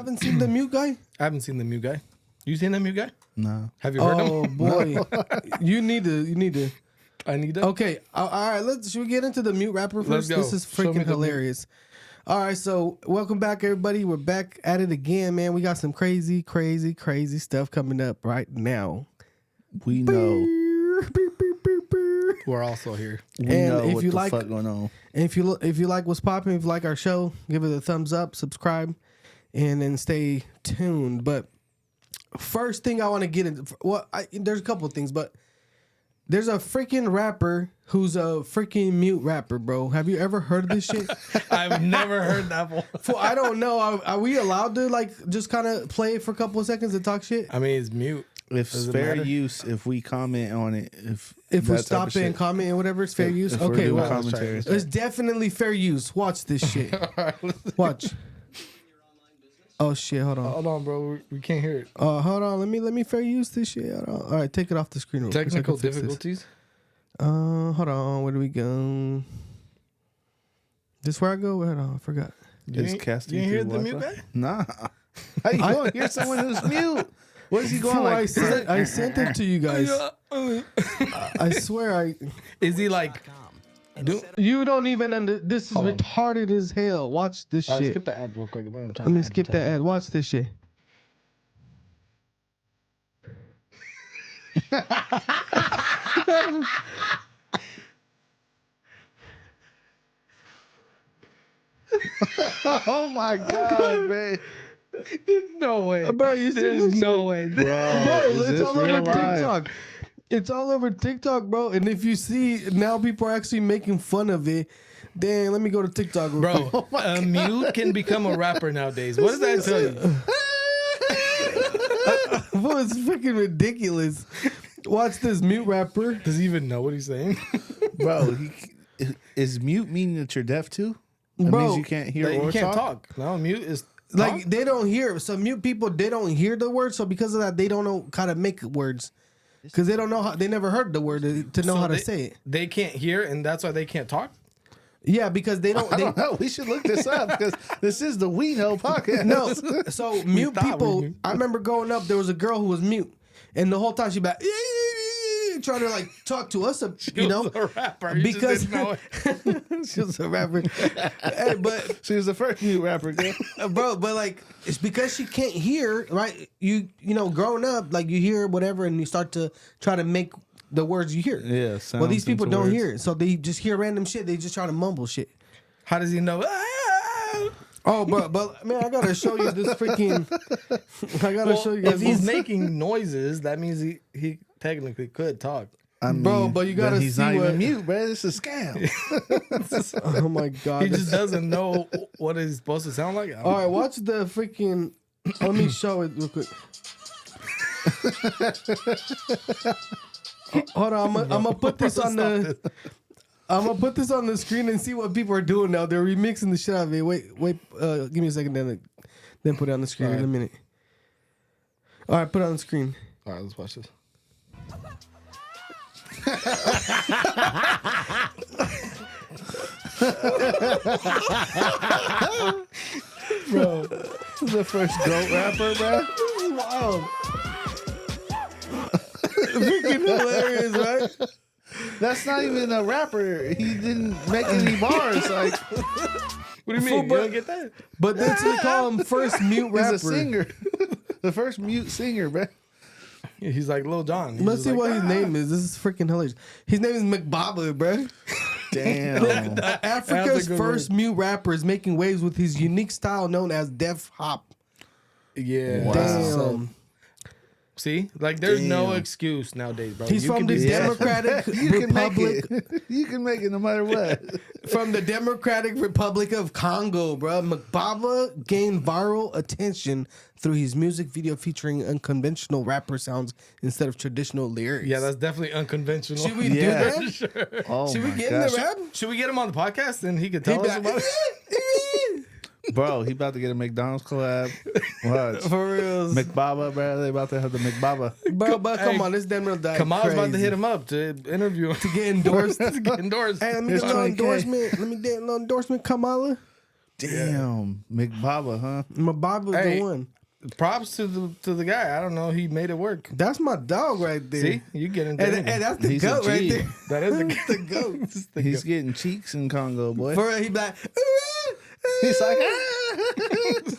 haven't seen the Mute Guy? I haven't seen the Mute Guy. You seen the Mute Guy? No. Have you heard him? Oh boy, you need to. I need to. Okay, all right. Should we get into the Mute rapper Let's first? go. This is Show me freaking the hilarious. All right, so welcome back, everybody. We're back at it again, man. We got some crazy stuff coming up right now. We know. We're also here. We And know if what you the like- fuck going on. And if you like what's popping, if you like our show, give it a thumbs up, subscribe, and then stay tuned. But first thing I want to get into, there's a couple of things, but there's a freaking rapper who's a freaking mute rapper, bro. Have you ever heard of this shit? I've never heard that one. I don't know. Are we allowed to like just kind of play it for a couple of seconds and talk shit? I mean, it's mute. If Does it fair matter? use, if we comment on it, If that we type stop of it and shit. comment and whatever, it's fair use. If we're Okay, doing well, commentary. it's definitely fair use. Watch this shit. Watch. Oh shit! Hold on. Hold on, bro. We can't hear it. Hold on. Let me fair use this shit. Hold on. All right, take it off the screen. Real quick so I Technical can fix this. difficulties. Hold on. Where do we go? This where I go? Hold on. I forgot. Is You casting ain't hear through the mute Wi-Fi? guy? Nah. How you going to hear someone who's mute? What is he going Fool, like? I sent it to you guys. I swear Is he like? you don't even this is retarded as hell. Watch this All right, shit. skip the ad real quick. Let me skip that ad. Watch this shit. Oh my god, man. No way. Bro, you see There's this? no way. Bro, is It's this all over real life? TikTok. It's all over TikTok, bro. And if you see now, people are actually making fun of it. Damn, let me go to TikTok, real quick. Bro, a mute can become a rapper nowadays. What does that tell you? Bro, it's freaking ridiculous. Watch this mute rapper. Does he even know what he's saying? Bro, is mute meaning that you're deaf too? That Bro, means you can't hear Like, or you can't talk? talk. No, mute is Like talk. they don't hear. So mute people, they don't hear the word. So because of that, they don't know how to make words. Because they don't know how. They never heard the word to know So how to they- say it. They can't hear, and that's why they can't talk. Yeah, because they don't. I They, don't know. We should look this up because this is the We Know podcast. no, so mute thought we people. knew. I remember growing up, there was a girl who was mute, and the whole time she'd be like, trying to like talk to us, you know, a rapper. You because just didn't know it. she was a rapper. Hey, but She was the first mute rapper, girl. bro, but like it's because she can't hear, right? You know, growing up, like you hear whatever, and you start to try to make the words you hear. Yeah, Well, sounds these people into don't words. hear it, so they just hear random shit. They just try to mumble shit. How does he know? Ah! Oh, but man, I gotta show you this freaking. I gotta Well, show you guys. if he's this. making noises, that means he technically could talk. I mean, Bro, but you then gotta he's see not what- even mute, bro. This is a scam. Oh my god! He just doesn't know what it's supposed to sound like. All right, watch the freaking. Let me show it real quick. Hold on, I'm gonna put this on the. I'm gonna put this on the screen and see what people are doing now. They're remixing the shit out of it. Wait, give me a second, then put it on the screen in a minute. All right, put it on the screen. All right, let's watch this. Bro, the first goat rapper, bro. Wow. Freaking hilarious, right? That's not even a rapper. He didn't make any bars. Like, What do you mean? You don't get that? But that's what they call him first mute he's rapper. a singer. The first mute singer, bro. Yeah, he's like Lil Jon. He's Let's just see like, what his name is. This is freaking hilarious. His name is McBaba, bro. Damn. Africa's good first mute rapper is making waves with his unique style known as Def Hop. Yeah. Wow. Damn. See, like there's no Damn. excuse nowadays, bro. He's You from can the do that. Democratic You can make Republic. it. You can make it no matter what. From the Democratic Republic of Congo, bro. McBaba gained viral attention through his music video featuring unconventional rapper sounds instead of traditional lyrics. Yeah, that's definitely unconventional. Should we Yeah. do that? Sure. Oh Should we my get in gosh. the rap? Should we get him on the podcast and he could He'd tell be us like, about it? Bro, he about to get a McDonald's collab. What? For real. McBaba, bro. They about to have the McBaba. Bro, but come Hey, on, this damn real die. Kamal's about to crazy. hit him up to interview him. To get endorsed. to get endorsed. Hey, let me Here's get a little 20K. endorsement. Let me get a little endorsement, Kamala. Damn, McBaba, huh? My Bob was Hey. the one. Props to the guy. I don't know. He made it work. That's my dog right there. See, you get into And, it. and that's the He's a goat right G. there. That is the the goat. It's the He's goat. getting cheeks in Congo, boy. For real, he be like, He's like, shit.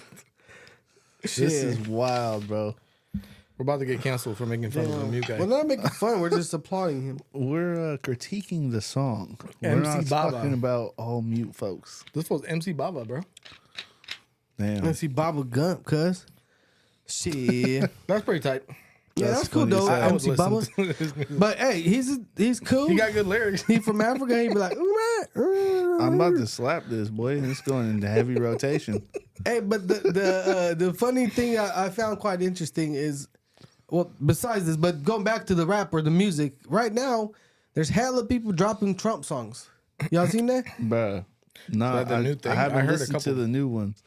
this is wild, bro. We're about to get canceled for making fun of the mute guy. We're not making fun. We're just applauding him. We're critiquing the song. We're MC not Baba. talking about all mute folks. This was MC Baba, bro. Damn. Let's see Baba Gump, cuz. Shit. That's pretty tight. Yeah, that's cool funny though. as hell. I would MC Baba. listen to his music. But hey, he's cool. He got good lyrics. He from Africa. He be like, I'm about to slap this boy. It's going into heavy rotation. Hey, but the funny thing I found quite interesting is, well, besides this, but going back to the rap or the music, right now there's hella people dropping Trump songs. Y'all seen that? Bruh. No, that the new thing? I haven't I heard a listened to couple. the new ones.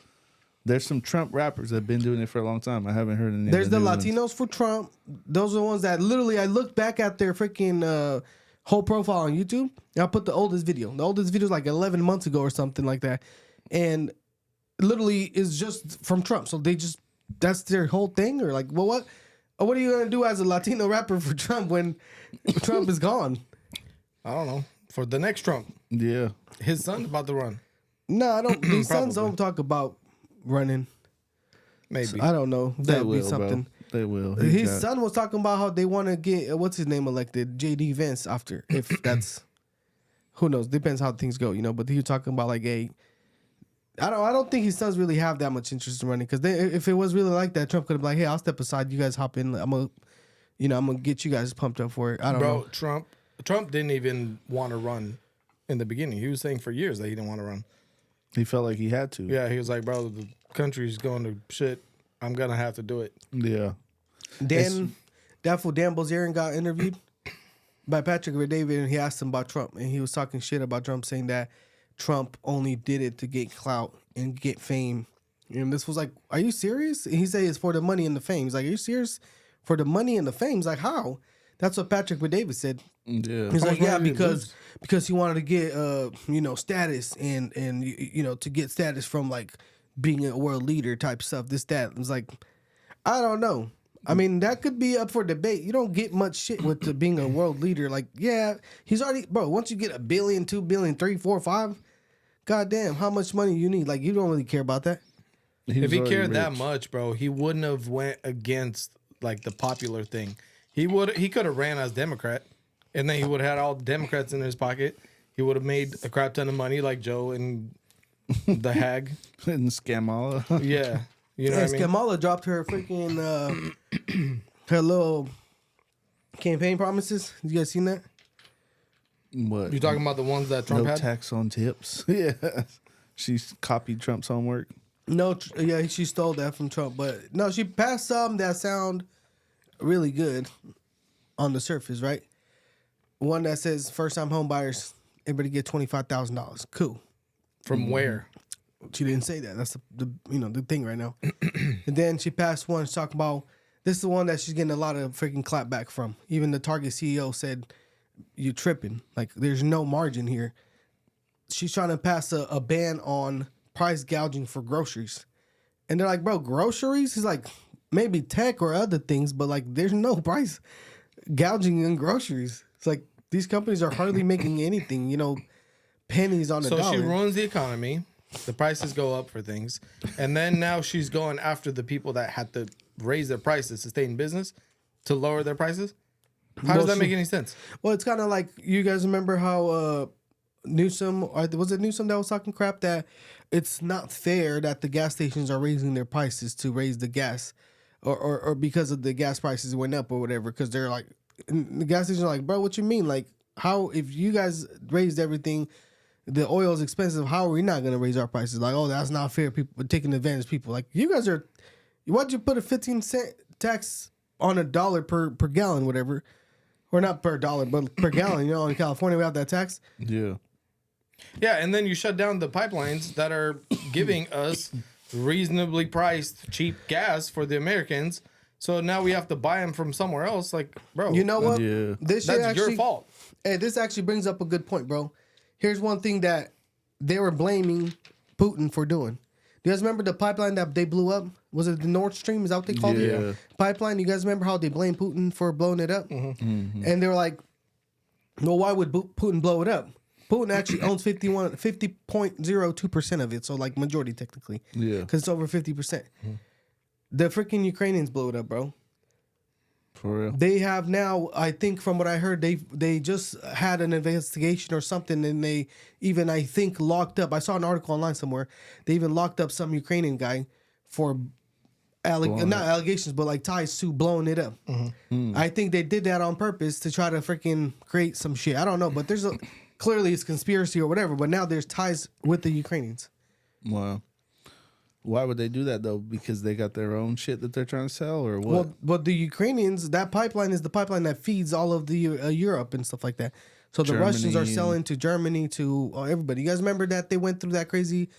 There's some Trump rappers that have been doing it for a long time. I haven't heard any. There's of the new ones. Latinos for Trump. Those are the ones that literally I looked back at their freaking whole profile on YouTube. And I put the oldest video. The oldest video is like 11 months ago or something like that, and literally is just from Trump. So they just that's their whole thing, or like, well, what are you gonna do as a Latino rapper for Trump when Trump is gone? I don't know. For the next Trump, Yeah. his son's about to run. No, I don't. These sons Probably. don't talk about running. Maybe. I don't know. They That'd be will, something. bro. They will. His son was talking about how they want to get what's his name elected, JD Vance. After, if that's who knows, depends how things go, you know. But he was talking about like I don't think his sons really have that much interest in running because if it was really like that, Trump could have been like, hey, I'll step aside, you guys hop in, I'm gonna get you guys pumped up for it. I don't know. Trump didn't even want to run in the beginning. He was saying for years that he didn't want to run. He felt like he had to. Yeah, he was like, bro, the country's going to shit. I'm gonna have to do it. Yeah. That fool Dan Bilzerian got interviewed by Patrick David, and he asked him about Trump, and he was talking shit about Trump, saying that Trump only did it to get clout and get fame. And this was like, are you serious? And he said it's for the money and the fame. He's like, are you serious? For the money and the fame? He's like, how? That's what Patrick David said. Yeah. He's How like, much yeah, money did he lose? because he wanted to get status and to get status from like being a world leader type stuff. This that. It's like, I don't know. I mean, that could be up for debate. You don't get much shit with being a world leader. Like, yeah, he's already, bro. Once you get $1 billion, $2 billion, 3, 4, 5, goddamn, how much money you need? Like, you don't really care about that. If he already cared that rich. much, bro, he wouldn't have went against like the popular thing. He could have ran as Democrat, and then he would have had all the Democrats in his pocket. He would have made a crap ton of money like Joe and the hag. And Scamala. Yeah. You know Yeah, what I mean? Kamala dropped her freaking her little campaign promises. You guys seen that? What? You talking about the ones that Trump no had? tax on tips. Yeah. She's copied Trump's homework. No, yeah, she stole that from Trump, but no, she passed some that sound really good on the surface, right? One that says first-time home buyers, everybody get $25,000. Cool. From where? She didn't say that. That's the thing right now. And then she passed one talking about this is the one that she's getting a lot of freaking clapback from. Even the Target CEO said, "You tripping? Like there's no margin here." She's trying to pass a ban on price gouging for groceries, and they're like, "Bro, groceries?" He's like, "Maybe tech or other things, but like there's no price gouging in groceries." It's like these companies are hardly making anything. Pennies on the So dollar. she ruins the economy. The prices go up for things. And then now she's going after the people that had to raise their prices to stay in business to lower their prices. How does that make any sense? Well, it's kind of like you guys remember how Newsom, or was it Newsom that was talking crap that it's not fair that the gas stations are raising their prices to raise the gas, or because of the gas prices went up or whatever. Because they're like, and the gas stations are like, bro, what you mean? Like, how if you guys raised everything, the oil is expensive. How are we not going to raise our prices? Like, oh, that's not fair. People taking advantage of people. Like, you guys are. Why'd you put a 15-cent tax on $1 per gallon, whatever? Or not per dollar, but per gallon. In California, we have that tax. Yeah. Yeah, and then you shut down the pipelines that are giving us reasonably priced cheap gas for the Americans. So now we have to buy them from somewhere else. Like, bro, You know what? Yeah. This shit that's your actually, fault. Hey, this actually brings up a good point, bro. Here's one thing that they were blaming Putin for doing. Do you guys remember the pipeline that they blew up? Was it the Nord Stream? Is that what they called Yeah. it? Pipeline. You guys remember how they blamed Putin for blowing it up? And they were like, well, why would Putin blow it up? Putin actually owns 50.02% of it. So like majority technically. Yeah. Because it's over 50%. The freaking Ukrainians blew it up, bro. For real. They have now, I think from what I heard, they just had an investigation or something, and they even, I think, locked up. I saw an article online somewhere. They even locked up some Ukrainian guy for not allegations, but like ties to blowing it up. I think they did that on purpose to try to freaking create some shit. I don't know, but there's clearly it's conspiracy or whatever. But now there's ties with the Ukrainians. Wow. Why would they do that though? Because they got their own shit that they're trying to sell, or what? Well, but the Ukrainians, that pipeline is the pipeline that feeds all of the Europe and stuff like that. So the Russians are Germany selling to Germany, to everybody. You guys remember that they went through that crazy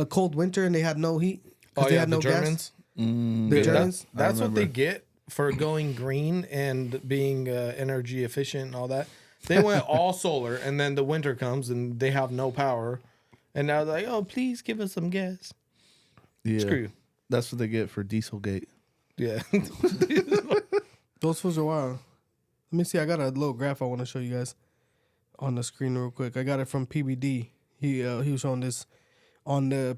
cold winter and they had no heat? 'Cause Oh they yeah, had the no Germans. The Dude, Germans? That's what they remember. get for going green and being energy efficient and all that. They went all solar, and then the winter comes and they have no power, and now they're like, "Oh, please give us some gas." Yeah. Screw you. That's what they get for Dieselgate. Yeah. Those fools are wild. Let me see. I got a little graph I want to show you guys on the screen real quick. I got it from PBD. He was showing this on the.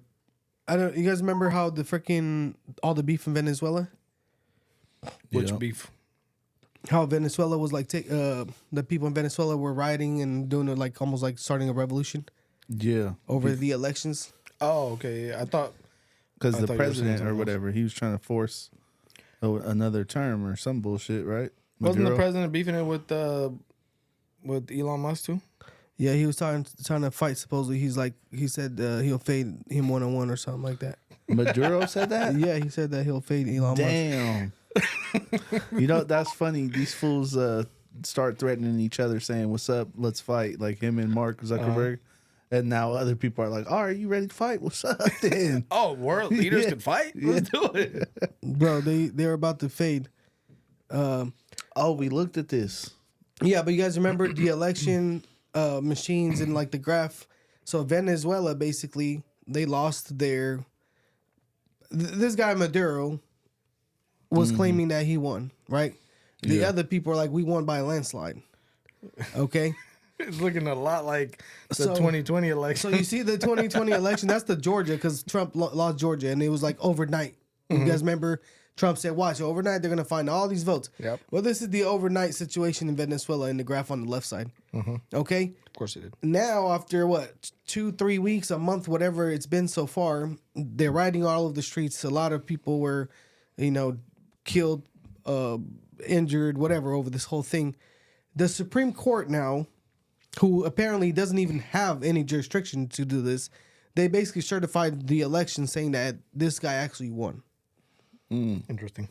I don't. You guys remember how the freaking all the beef in Venezuela? Which Yeah. beef? How Venezuela was like, the people in Venezuela were rioting and doing it like almost like starting a revolution Yeah. over the elections. Oh, okay. I thought. Because I the thought you were saying president or something else. whatever, he was trying to force another term or some bullshit, right? Wasn't the Maduro? president beefing it with Elon Musk too? Yeah, he was trying to fight. Supposedly, he said he'll fade him 1-on-1 or something like that. Maduro said that? Yeah, he said that he'll fade Elon Musk. Damn. You know, that's funny. These fools start threatening each other saying, "What's up? Let's fight." Like him and Mark Zuckerberg. And now other people are like, "Oh, are you ready to fight? What's up then?" Oh, world leaders Yeah. can fight. Let's do it. Bro, they're about to fade. Oh, we looked at this. Yeah, but you guys remember the election machines and like the graph. So Venezuela basically they lost their. This guy Maduro was claiming that he won, right? The Yeah. other people are like, we won by a landslide. Okay. It's looking a lot like the So- 2020 So election. you see the 2020 election, that's the Georgia, because Trump lost Georgia, and it was like overnight. You guys remember Trump said, watch, overnight they're going to find all these votes. Yep. Well, this is the overnight situation in Venezuela in the graph on the left side. Okay? Of course it did. Now, after what, 2-3 weeks, a month, whatever it's been so far, they're riding all over the streets. A lot of people were, killed, injured, whatever, over this whole thing. The Supreme Court now, who apparently doesn't even have any jurisdiction to do this, they basically certified the election saying that this guy actually won. Interesting.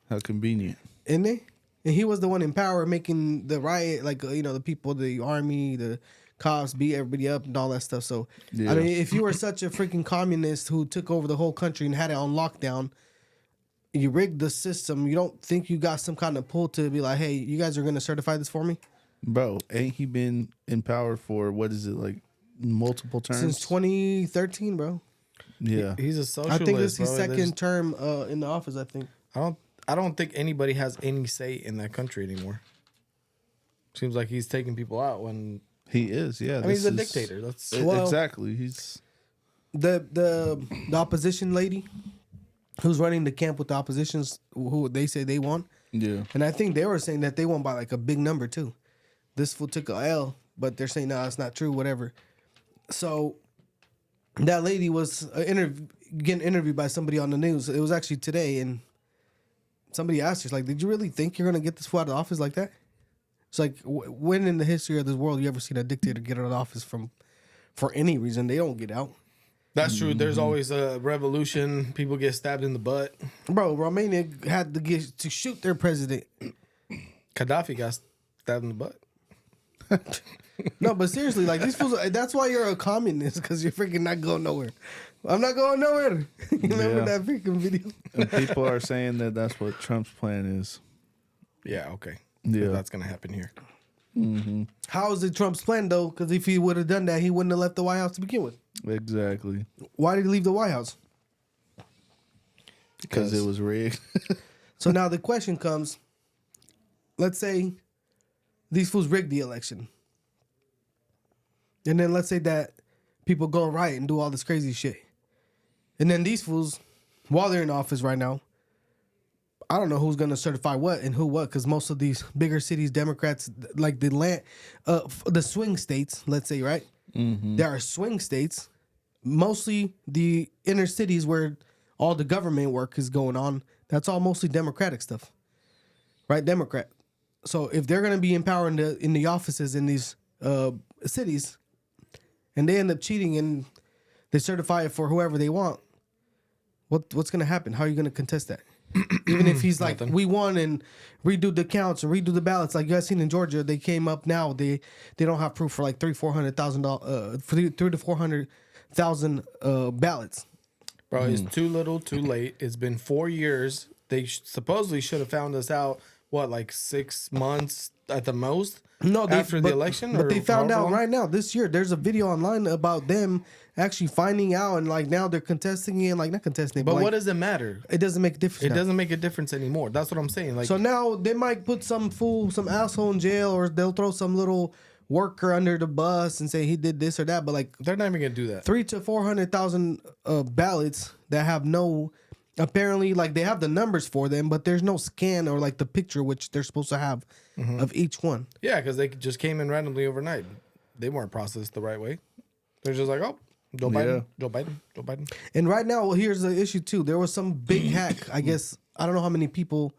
How convenient. Isn't they? And he was the one in power making the riot, like, the people, the army, the cops beat everybody up and all that stuff. So, Yeah. I mean, if you were such a freaking communist who took over the whole country and had it on lockdown, you rigged the system, you don't think you got some kind of pull to be like, hey, you guys are going to certify this for me? Bro, ain't he been in power for, what is it, like multiple terms? Since 2013, bro. Yeah. He's a I socialist. think this is his bro. second term in the office, I think. I don't think anybody has any say in that country anymore. Seems like he's taking people out when He is, yeah. I mean he's a this is- dictator. That's Well- exactly. He's The opposition lady who's running the camp with the oppositions who they say they won. yeah. And I think they were saying that they won by like a big number too. This fool took a L, but they're saying, no, it's not true, whatever. So that lady was getting interviewed by somebody on the news. It was actually today, and somebody asked her, like, did you really think you're going to get this fool out of office like that? It's like, when in the history of this world you ever seen a dictator get out of office for any reason? They don't get out. That's true. There's always a revolution. People get stabbed in the butt. Bro, Romania had to shoot their president. Gaddafi got stabbed in the butt. No, but seriously, like these fools, that's why you're a communist, because you're freaking not going nowhere. I'm not going nowhere. You remember Yeah. that freaking video? And people are saying that that's what Trump's plan is. Yeah, okay. Yeah. That's gonna happen here. How is it Trump's plan though? Because if he would have done that, he wouldn't have left the White House to begin with. Exactly. Why did he leave the White House? Because it was rigged. So now the question comes, let's say these fools rigged the election. And then let's say that people go riot and do all this crazy shit. And then these fools, while they're in office right now, I don't know who's going to certify what and who what, because most of these bigger cities, Democrats, like the swing states, let's say, right? There are swing states, mostly the inner cities where all the government work is going on. That's all mostly Democratic stuff, right? Democrat. So if they're going to be empowering in the offices in these cities, and they end up cheating and they certify it for whoever they want, what's going to happen? How are you going to contest that? Even if he's like, we won and redo the counts and redo the ballots, like you guys seen in Georgia, they came up now. They don't have proof for like $300,000 to 400,000 ballots. Bro, it's too little, too late. It's been 4 years. They supposedly should have found us out. What, like 6 months at the most? No, after the election. But they found however out long? right now this year. There's a video online about them actually finding out, and like now they're contesting it. Like not contesting it, But like, what does it matter? it doesn't make a difference. It now. doesn't make a difference anymore. That's what I'm saying. Like, So now they might put some fool, some asshole in jail, or they'll throw some little worker under the bus and say he did this or that. But like they're not even gonna do that. 300,000 to 400,000 ballots that have no, apparently like they have the numbers for them, but there's no scan or like the picture which they're supposed to have of each one. Yeah, because they just came in randomly overnight. They weren't processed the right way. They're just like, oh, Joe Biden, Joe Biden, Joe Biden. And right now, well, here's the issue too. There was some big hack. I guess I don't know how many people's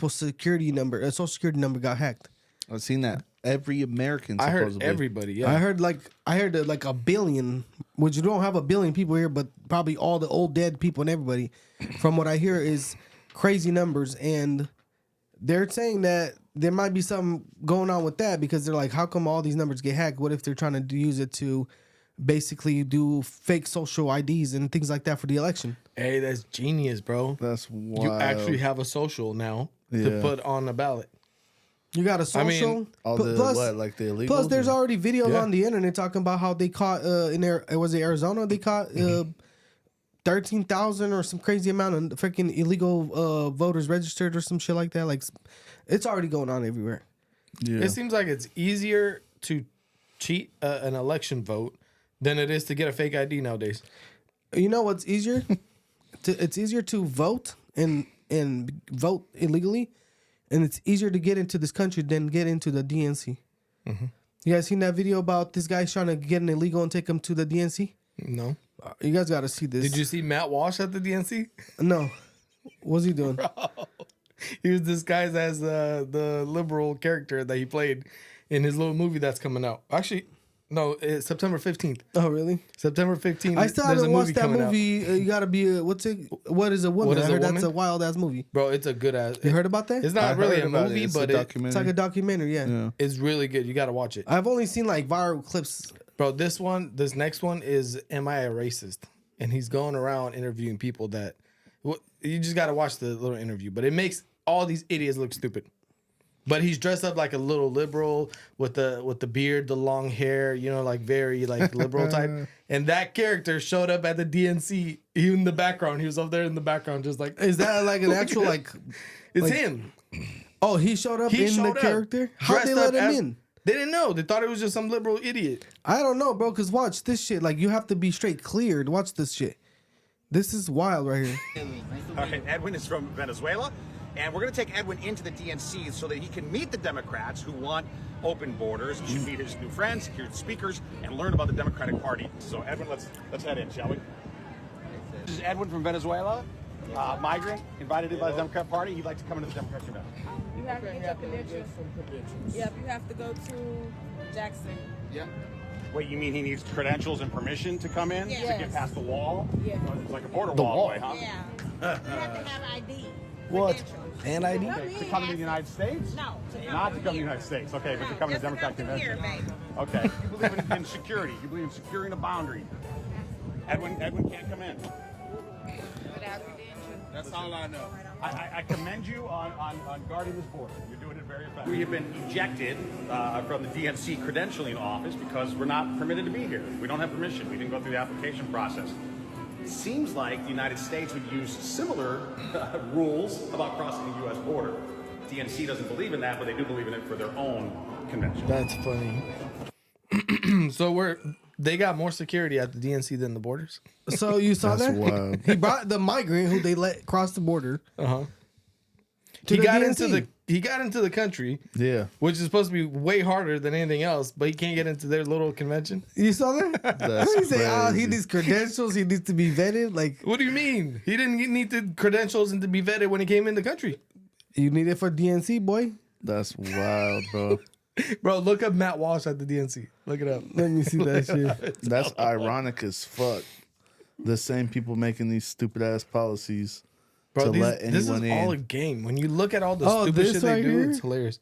security number, social security number got hacked. I've seen that. Every American. I Supposedly. heard everybody. Yeah, I heard like a billion, which you don't have a billion people here, but probably all the old dead people and everybody. From what I hear is crazy numbers, and they're saying that there might be something going on with that because they're like, how come all these numbers get hacked? What if they're trying to use it to basically do fake social IDs and things like that for the election? Hey, that's genius, bro. That's wild. You actually have a social now to Yeah. put on a ballot. You got a social. all the what, like the illegals. Plus, there's already videos Yeah. on the internet talking about how they caught in there. Was it Arizona? They caught 13,000 or some crazy amount of freaking illegal voters registered or some shit like that. Like, it's already going on everywhere. Yeah. It seems like it's easier to cheat an election vote than it is to get a fake ID nowadays. You know what's easier? It's easier to vote and vote illegally, and it's easier to get into this country than get into the DNC. You guys seen that video about this guy trying to get an illegal and take him to the DNC? No. You guys got to see this. Did you see Matt Walsh at the DNC? No. What's he doing? He was disguised as the liberal character that he played in his little movie that's coming out. Actually, no, it's September 15th. Oh, really? September 15th. I still there's haven't a watched that coming out. movie. You got to be what is a woman? What is I a heard that's Woman? a wild ass movie. Bro, it's a good ass. You heard about that? It's I not really heard a about movie, It's but a it, documentary. It's like a documentary, yeah. Yeah. it's really good. You got to watch it. I've only seen like viral clips. Bro, this next one is Am I a Racist? And he's going around interviewing people that, you just got to watch the little interview, but it makes all these idiots look stupid. But he's dressed up like a little liberal with the beard, the long hair, you know, like very like liberal type. And that character showed up at the DNC. He in the background. He was up there in the background, just like Is that like an actual like? it's like- him. Oh, he showed up He in showed the up, character. How'd they dressed let up him as- in? They didn't know. They thought it was just some liberal idiot. I don't know, bro. Cause watch this shit. Like you have to be straight cleared. Watch this shit. This is wild right here. All right, Edwin is from Venezuela, and we're going to take Edwin into the DNC so that he can meet the Democrats who want open borders. He should meet his new friends, hear the speakers, and learn about the Democratic Party. So, Edwin, let's head in, shall we? This is Edwin from Venezuela, migrant, invited in by the Democrat Party. He'd like to come into the Democratic Convention. You have to get your credentials. Yep, you have to go to Jackson. Yeah. Wait, you mean he needs credentials and permission to come in to Yes. get past the wall? Yeah. It's like a border wall, way, huh? Yeah. You have to have ID. What? Credentials. And ID? Okay, to come to the United States? No. Not to come to the United States. Okay, but to come to the Democratic Convention. Okay. You believe in security. You believe in securing a boundary. Edwin can't come in. Without credentials. That's all I know. I commend you on guarding this border. You're doing it very effectively. We have been ejected from the DNC credentialing office because we're not permitted to be here. We don't have permission. We didn't go through the application process. It seems like the United States would use similar rules about crossing the U.S. border. DNC doesn't believe in that, but they do believe in it for their own convention. That's funny. So they got more security at the DNC than the borders. So you saw That's that? wild. He brought the migrant who they let cross the border. Uh-huh. To He the got DNC. into the country, Yeah, which is supposed to be way harder than anything else, but he can't get into their little convention. You saw that? That's He said, "Oh, he crazy. needs credentials. He needs to be vetted. Like What do you mean? He didn't need the credentials and to be vetted when he came in the country. you need it for DNC, boy. that's wild, bro. Bro, look up Matt Walsh at the DNC. Look it up. Let me see that shit. That's ironic as fuck. The same people making these stupid ass policies Bro, to let this is anyone all a in. game. When you look at all the Oh, stupid this shit they right do, here? it's hilarious.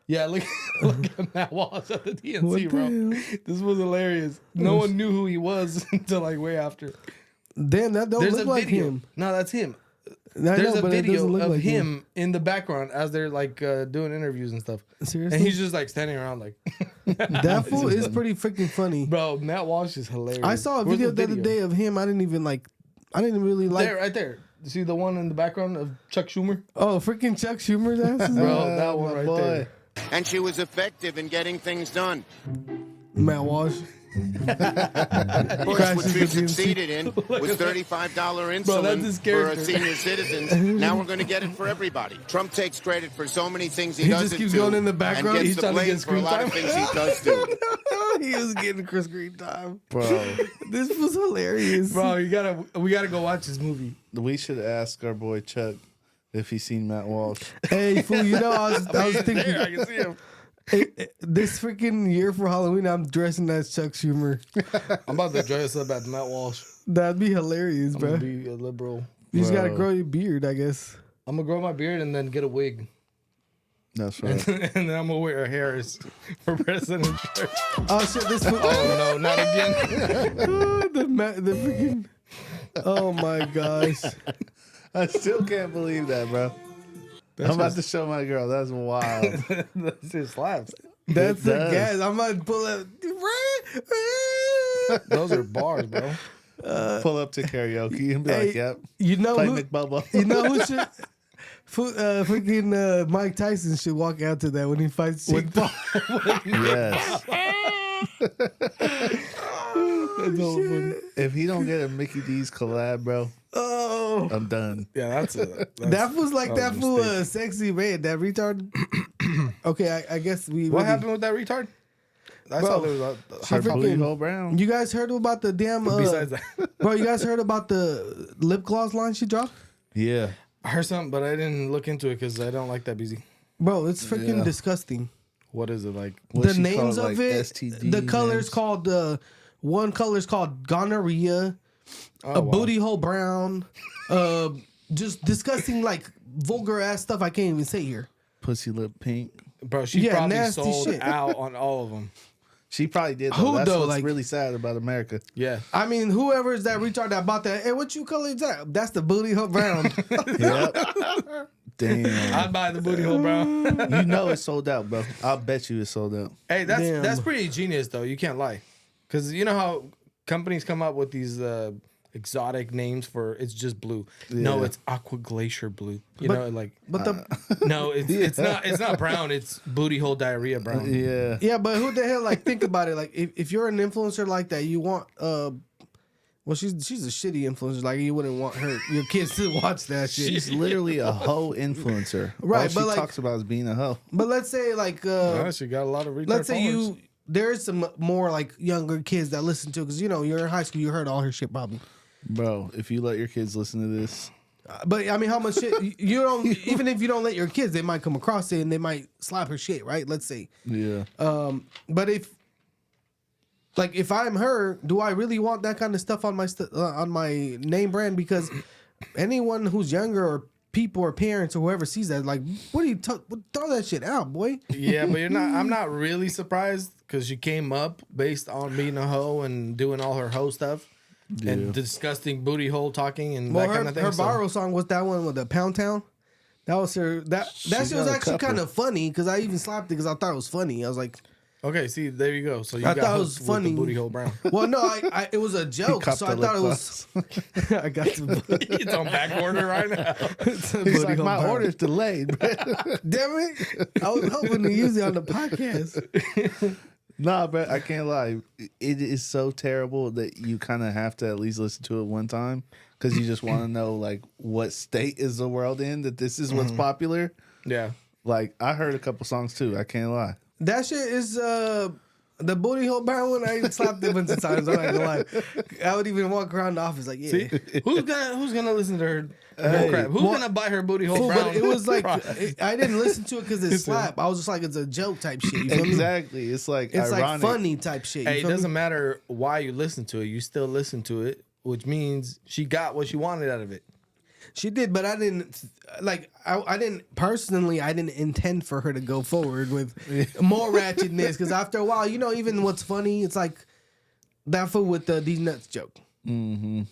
Yeah, look at Matt Walsh at the What DNC, the bro. hell? This was hilarious. No one knew who he was until like way after. Damn, that don't There's look a like video. him. No, that's him. I There's know, a but it video doesn't look of like him in the background as they're like doing interviews and stuff. Seriously? And he's just like standing around like, That fool is pretty freaking funny. bro, Matt Walsh is hilarious. I saw a Where's video the other day of him. I didn't really like. There, right there. See the one in the background of Chuck Schumer? Oh, freaking Chuck Schumer's ass. Bro, that one my right boy. there. And she was effective in getting things done. Matt Walsh. First, Crashes which the we've DNC. succeeded in was $35 Bro, that's insulin his for our character. senior citizens. Now we're going to get it for everybody. Trump takes credit for so many things he, He just doesn't keeps do, going in the background. and He's gets the trying to blame get for a lot of screen things he does do. He was getting Chris Green time. Bro, This was hilarious. Bro, we gotta go watch this movie. we should ask our boy Chuck if he's seen Matt Walsh. Hey, fool, you know, I was thinking There, I can see him. this freaking year for Halloween, I'm dressing as Chuck Schumer. I'm about to dress up as Matt Walsh. That'd be hilarious, I'm bro. gonna be a liberal. You just gotta Bro. grow your beard, I guess. I'm gonna grow my beard and then get a wig. That's right. And then I'm gonna wear a Harris for president shirt. Oh shit, this fool. Oh no, not again. the freaking. Oh my gosh. I still can't believe that, bro. I'm about to show my girl. That's wild. That shit slaps. That's the does. gas. I'm about to pull up. Those are bars, bro. Pull up to karaoke and be Hey, like, "Yep, You know play who? McBubba." You know who should? Freaking Mike Tyson should walk out to that when he fights Jake Paul. Yes. That's all funny. If he don't get a Mickey D's collab, bro, Oh, I'm done. Yeah, that's it. that was like that was a fool, mistake. sexy red, that retard. Okay, I guess we. What really- happened with that retard? I Bro, saw there was she Her booty freaking- hole brown. You guys heard about the damn? besides that. Bro, you guys heard about the lip gloss line she dropped? Yeah. I heard something, but I didn't look into it because I don't like that busy. Bro, it's freaking Yeah. disgusting. What is it like? What The she names called, of like, it, STD the colors names? called one color's called gonorrhea, Oh, a wow. booty hole brown, just disgusting like vulgar ass stuff I can't even say here. Pussy lip pink. Bro, she Yeah, probably nasty sold shit. out on all of them. She probably did. Who, Though. That's though? what's Like- really sad about America. Yeah. I mean, whoever is that retard that bought that, hey, what you color is that? That's the booty hole brown. Yep. Damn. I'd buy the booty hole, bro. You know it's sold out, bro. I'll bet you it's sold out. Hey, Damn. that's pretty genius though. You can't lie, because you know how companies come up with these exotic names for it's just blue. No, Yeah. it's aqua glacier blue. You But- know, like But the no, it's not brown. It's booty hole diarrhea brown. Yeah. yeah, but who the hell like think about it? Like if you're an influencer like that, you want well she's a shitty influencer. Like you wouldn't want your kids to watch that shit. She's literally a hoe influencer. Right, All she but like- talks about is being a hoe. But let's say like Yeah, she got a lot of retard let's say followers. there's some more like younger kids that listen to because you know you're in high school, you heard all her shit probably. Bro, if you let your kids listen to this, But I mean, how much shit you don't even if you don't let your kids, they might come across it and they might slap her shit, right? Let's say. yeah. But if I'm her, do I really want that kind of stuff on my name brand? Because anyone who's younger or people or parents or whoever sees that, like, what do you throw that shit out, boy? Yeah, but you're not. I'm not really surprised because she came up based on being a hoe and doing all her hoe stuff. and disgusting booty hole talking and Well, that kind of thing. her so- viral song was that one with the Pound Town. That was her. That shit was got a actually couple. kind of funny because I even slapped it because I thought it was funny. I was like, Okay, see, there you go. So you I got thought it was hooked with funny. the booty hole brown. well, no, it was a joke, copped so I the thought it lip was. I got the It's on back order right now. He's like, my order's delayed, bro. Damn it! I was hoping to use it on the podcast. Nah, but I can't lie. It is so terrible that you kind of have to at least listen to it one time because you just want to know like what state is the world in that this is what's popular. Yeah. Like I heard a couple songs too. I can't lie. That shit is the booty hole brown one. I slapped it a bunch of times. I'm not gonna lie. I would even walk around the office like, yeah. See, who's gonna listen to her crap? Who's gonna buy her booty hole Fool, brown? but it was like product? I didn't listen to it because it slapped. I was just like, it's a joke type shit. You feel me? Exactly. It's like It's ironic. like funny type shit. You Hey, it feel me? doesn't matter why you listen to it. You still listen to it, which means she got what she wanted out of it. She did, but I didn't like. I didn't personally. I didn't intend for her to go forward with more ratchetness because after a while, you know, even what's funny, it's like that fool with the these nuts joke. Mm-hmm.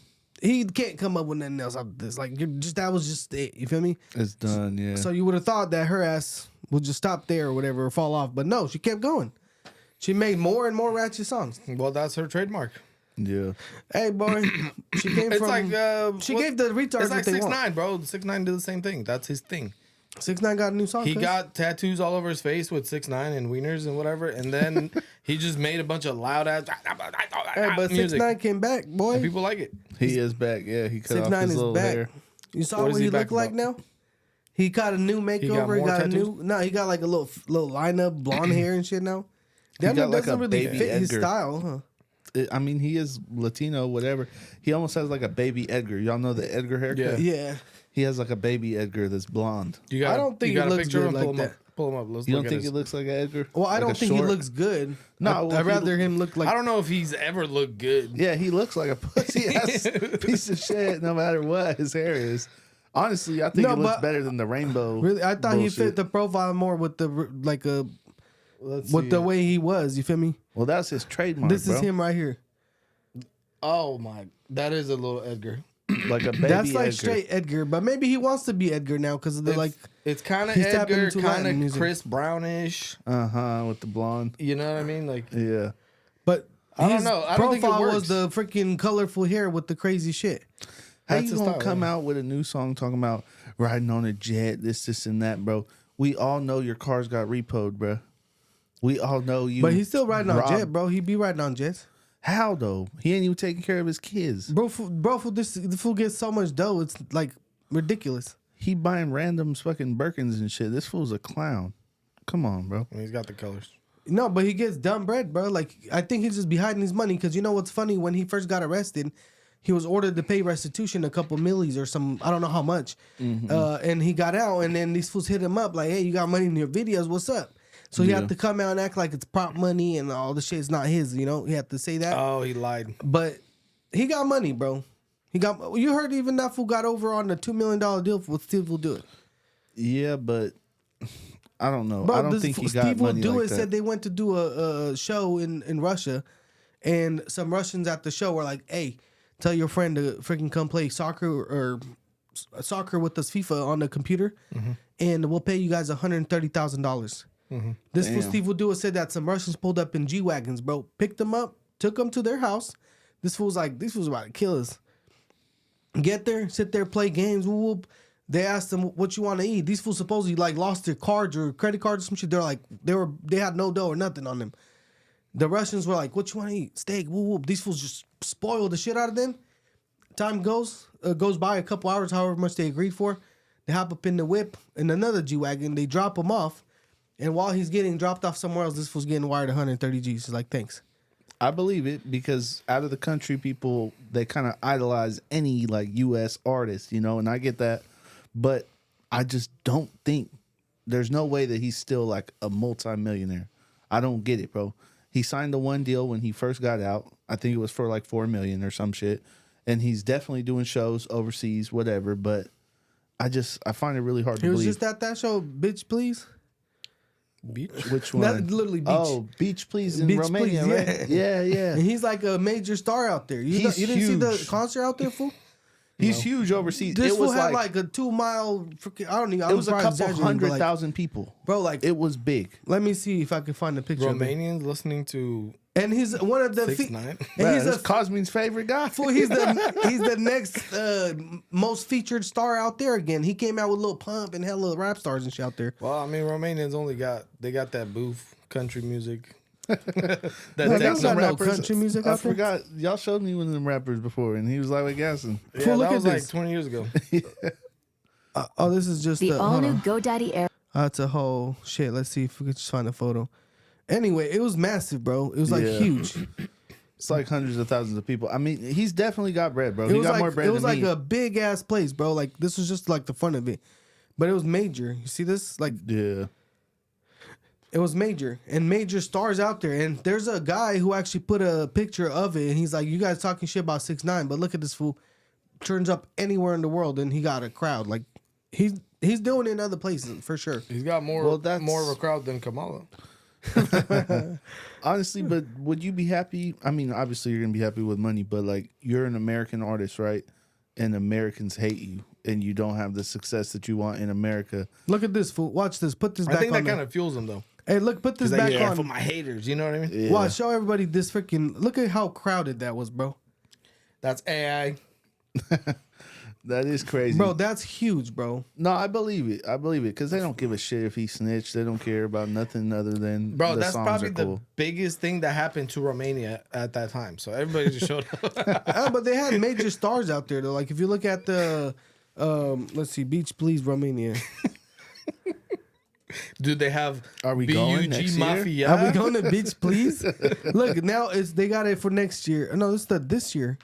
He can't come up with nothing else after this. Like that was just it. You feel me? It's done. Yeah. So you would have thought that her ass would just stop there or whatever or fall off, but no, she kept going. She made more and more ratchet songs. Well, that's her trademark. yeah. Hey, boy, she came It's from. like she what- gave the retards It's like what they 6ix9ine, want. bro. 6ix9ine did the same thing. That's his thing. 6ix9ine got a new song. He cuz. got tattoos all over his face with 6ix9ine and wieners and whatever, and then he just made a bunch of loud ass Hey, but music. 6ix9ine came back, boy. And people like it. He is back. Yeah. He cut off 6ix9ine his is little back. hair. You saw What what is he he look back like about? now? He got a new makeover. He more got a tattoos? new. No, he got like a little lineup, blonde hair and shit now. That got like doesn't a really baby fit his Edgar. style, huh? I mean, he is Latino, whatever. He almost has like a baby Edgar. Y'all know the Edgar haircut? Yeah. Yeah. He has like a baby Edgar that's blonde. You got, I don't think you got it a looks picture good of him. like Pull him that. up. Pull him up. Let's You look don't at think his- it looks like an Edgar? Well, I Like don't a think he short? looks good. No, I'd well, he- rather him look like. I don't know if he's ever looked good. Yeah, he looks like a pussy ass piece of shit no matter what his hair is. Honestly, I think No, it looks but- better than the rainbow. Really, I thought he bullshit. fit the profile more with the like a Let's with see. the way he was. You feel me? Well, that's his trademark. This bro. is him right here. Oh my, that is a little Edgar. Like a baby That's like Edgar. straight Edgar, but maybe he wants to be Edgar now because of the like. It's kind of he's tapping Edgar, into kind Latin of music. Chris Brownish. With the blonde. You know what I mean? Like, Yeah. But I don't his know. I don't think it profile was works. the freaking colorful hair with the crazy shit. How That's you his gonna style, come yeah. out with a new song talking about riding on a jet, this, and that, bro? We all know your cars got repoed, bro. We all know you. But he's still riding on robbed- jet, bro. He be riding on jets. How though? He ain't even taking care of his kids. Bro, the fool gets so much dough. It's like ridiculous. He buying random fucking Birkins and shit. This fool's a clown. Come on, bro. he's got the colors. No, but he gets dumb bread, bro. Like, I think he's just be hiding his money because you know what's funny? When he first got arrested, he was ordered to pay restitution a couple millies or some, I don't know how much. And he got out, and then these fools hit him up like, hey, you got money in your videos. What's up? So he had to come out and act like it's prop money and all the shit's not his, you know? He had to say that. Oh, he lied. But he got money, bro. He got. You heard even that fool got over on the $2 million deal with Steve Will Do It. Yeah, but I don't know. Bro, I don't this think he Steve got Will money Do like It that. said they went to do a show in Russia, and some Russians at the show were like, "Hey, tell your friend to freaking come play soccer or soccer with us FIFA on the computer, and we'll pay you guys $130,000." This fool Damn. Steve Will Do It said that some Russians pulled up in G-wagons, bro, picked them up, took them to their house. This fool's like, "These fools about to kill us." Get there, sit there, play games. Whoop, whoop. They asked them what you want to eat. These fools supposedly like lost their cards or credit cards or some shit. They're like they had no dough or nothing on them. The Russians were like, "What you want to eat? Steak." Whoop, whoop. These fools just spoiled the shit out of them. Time goes by a couple hours, however much they agreed for. They hop up in the whip in another G wagon. They drop him off, and while he's getting dropped off somewhere else, this fool's getting wired 130 G's. He's like, "Thanks." I believe it because out of the country, people they kind of idolize any like U.S. artist, you know, and I get that, but I just don't think there's no way that he's still like a multimillionaire. I don't get it, bro. He signed the one deal when he first got out. I think it was for like $4 million or some shit, and he's definitely doing shows overseas, whatever. But I find it really hard He to was believe. just at that show, bitch. Please. Beach. Which one? Not literally beach. Oh, Beach Please in Beach Romania, Please, right? Yeah. And he's like a major star out there. You didn't see the huge. concert out there, fool? He's huge overseas. This It fool was had like like a 2 mile. Freaking, I don't even. it was a couple 100,000 people. Bro, like It was big. let me see if I can find a picture. Of it. Romanians listening to And he's one of the. 6ix9ine. And Bruh, he's that's a Cosme's favorite guy. fool. He's the next most featured star out there again. He came out with Lil Pump and hella rap stars and shit out there. Well, I mean, Romanians only got that booth country music. that They takes got some no rappers. country music I out there. forgot. Y'all showed me one of them rappers before, and he was like gassing. Yeah, Fool, look that at was like this. 20 years ago. Oh, this is just The hold all-new on. GoDaddy Air. That's a whole shit. Let's see if we could just find a photo. Anyway, it was massive, bro. It was like Yeah. huge. It's like hundreds of thousands of people. I mean, he's definitely got bread, bro. It He was got like more bread it was than like me. a big ass place, bro. Like this was just like the front of it, but it was major. You see this? Like Yeah. it was major and major stars out there. And there's a guy who actually put a picture of it, and he's like, "You guys talking shit about 6ix9ine, but look at this fool. Turns up anywhere in the world, and he got a crowd. Like he's doing it in other places for sure. He's got more Well, that's- more of a crowd than Kamala. Honestly, but would you be happy? I mean, obviously you're gonna be happy with money, but like you're an American artist, right? And Americans hate you, and you don't have the success that you want in America. Look at this fool. Watch this. Put this I back think on. that kind there. of fuels him though. Hey, look. Put this He's like, back yeah, on. for my haters. You know what I mean? Yeah. Watch. Show everybody this freaking. Look at how crowded that was, bro. That's AI. That is crazy, Bro, that's huge, bro. No, I believe it. I believe it because they don't give a shit if he snitched. They don't care about nothing other than Bro, the that's songs probably are the cool. biggest thing that happened to Romania at that time. So everybody just showed up. But they had major stars out there though. Like if you look at the, let's see, Beach Please Romania. Dude, they have Are we going BUG next year? Mafia. Are we going to Beach Please? Look, now they got it for next year. No, this year.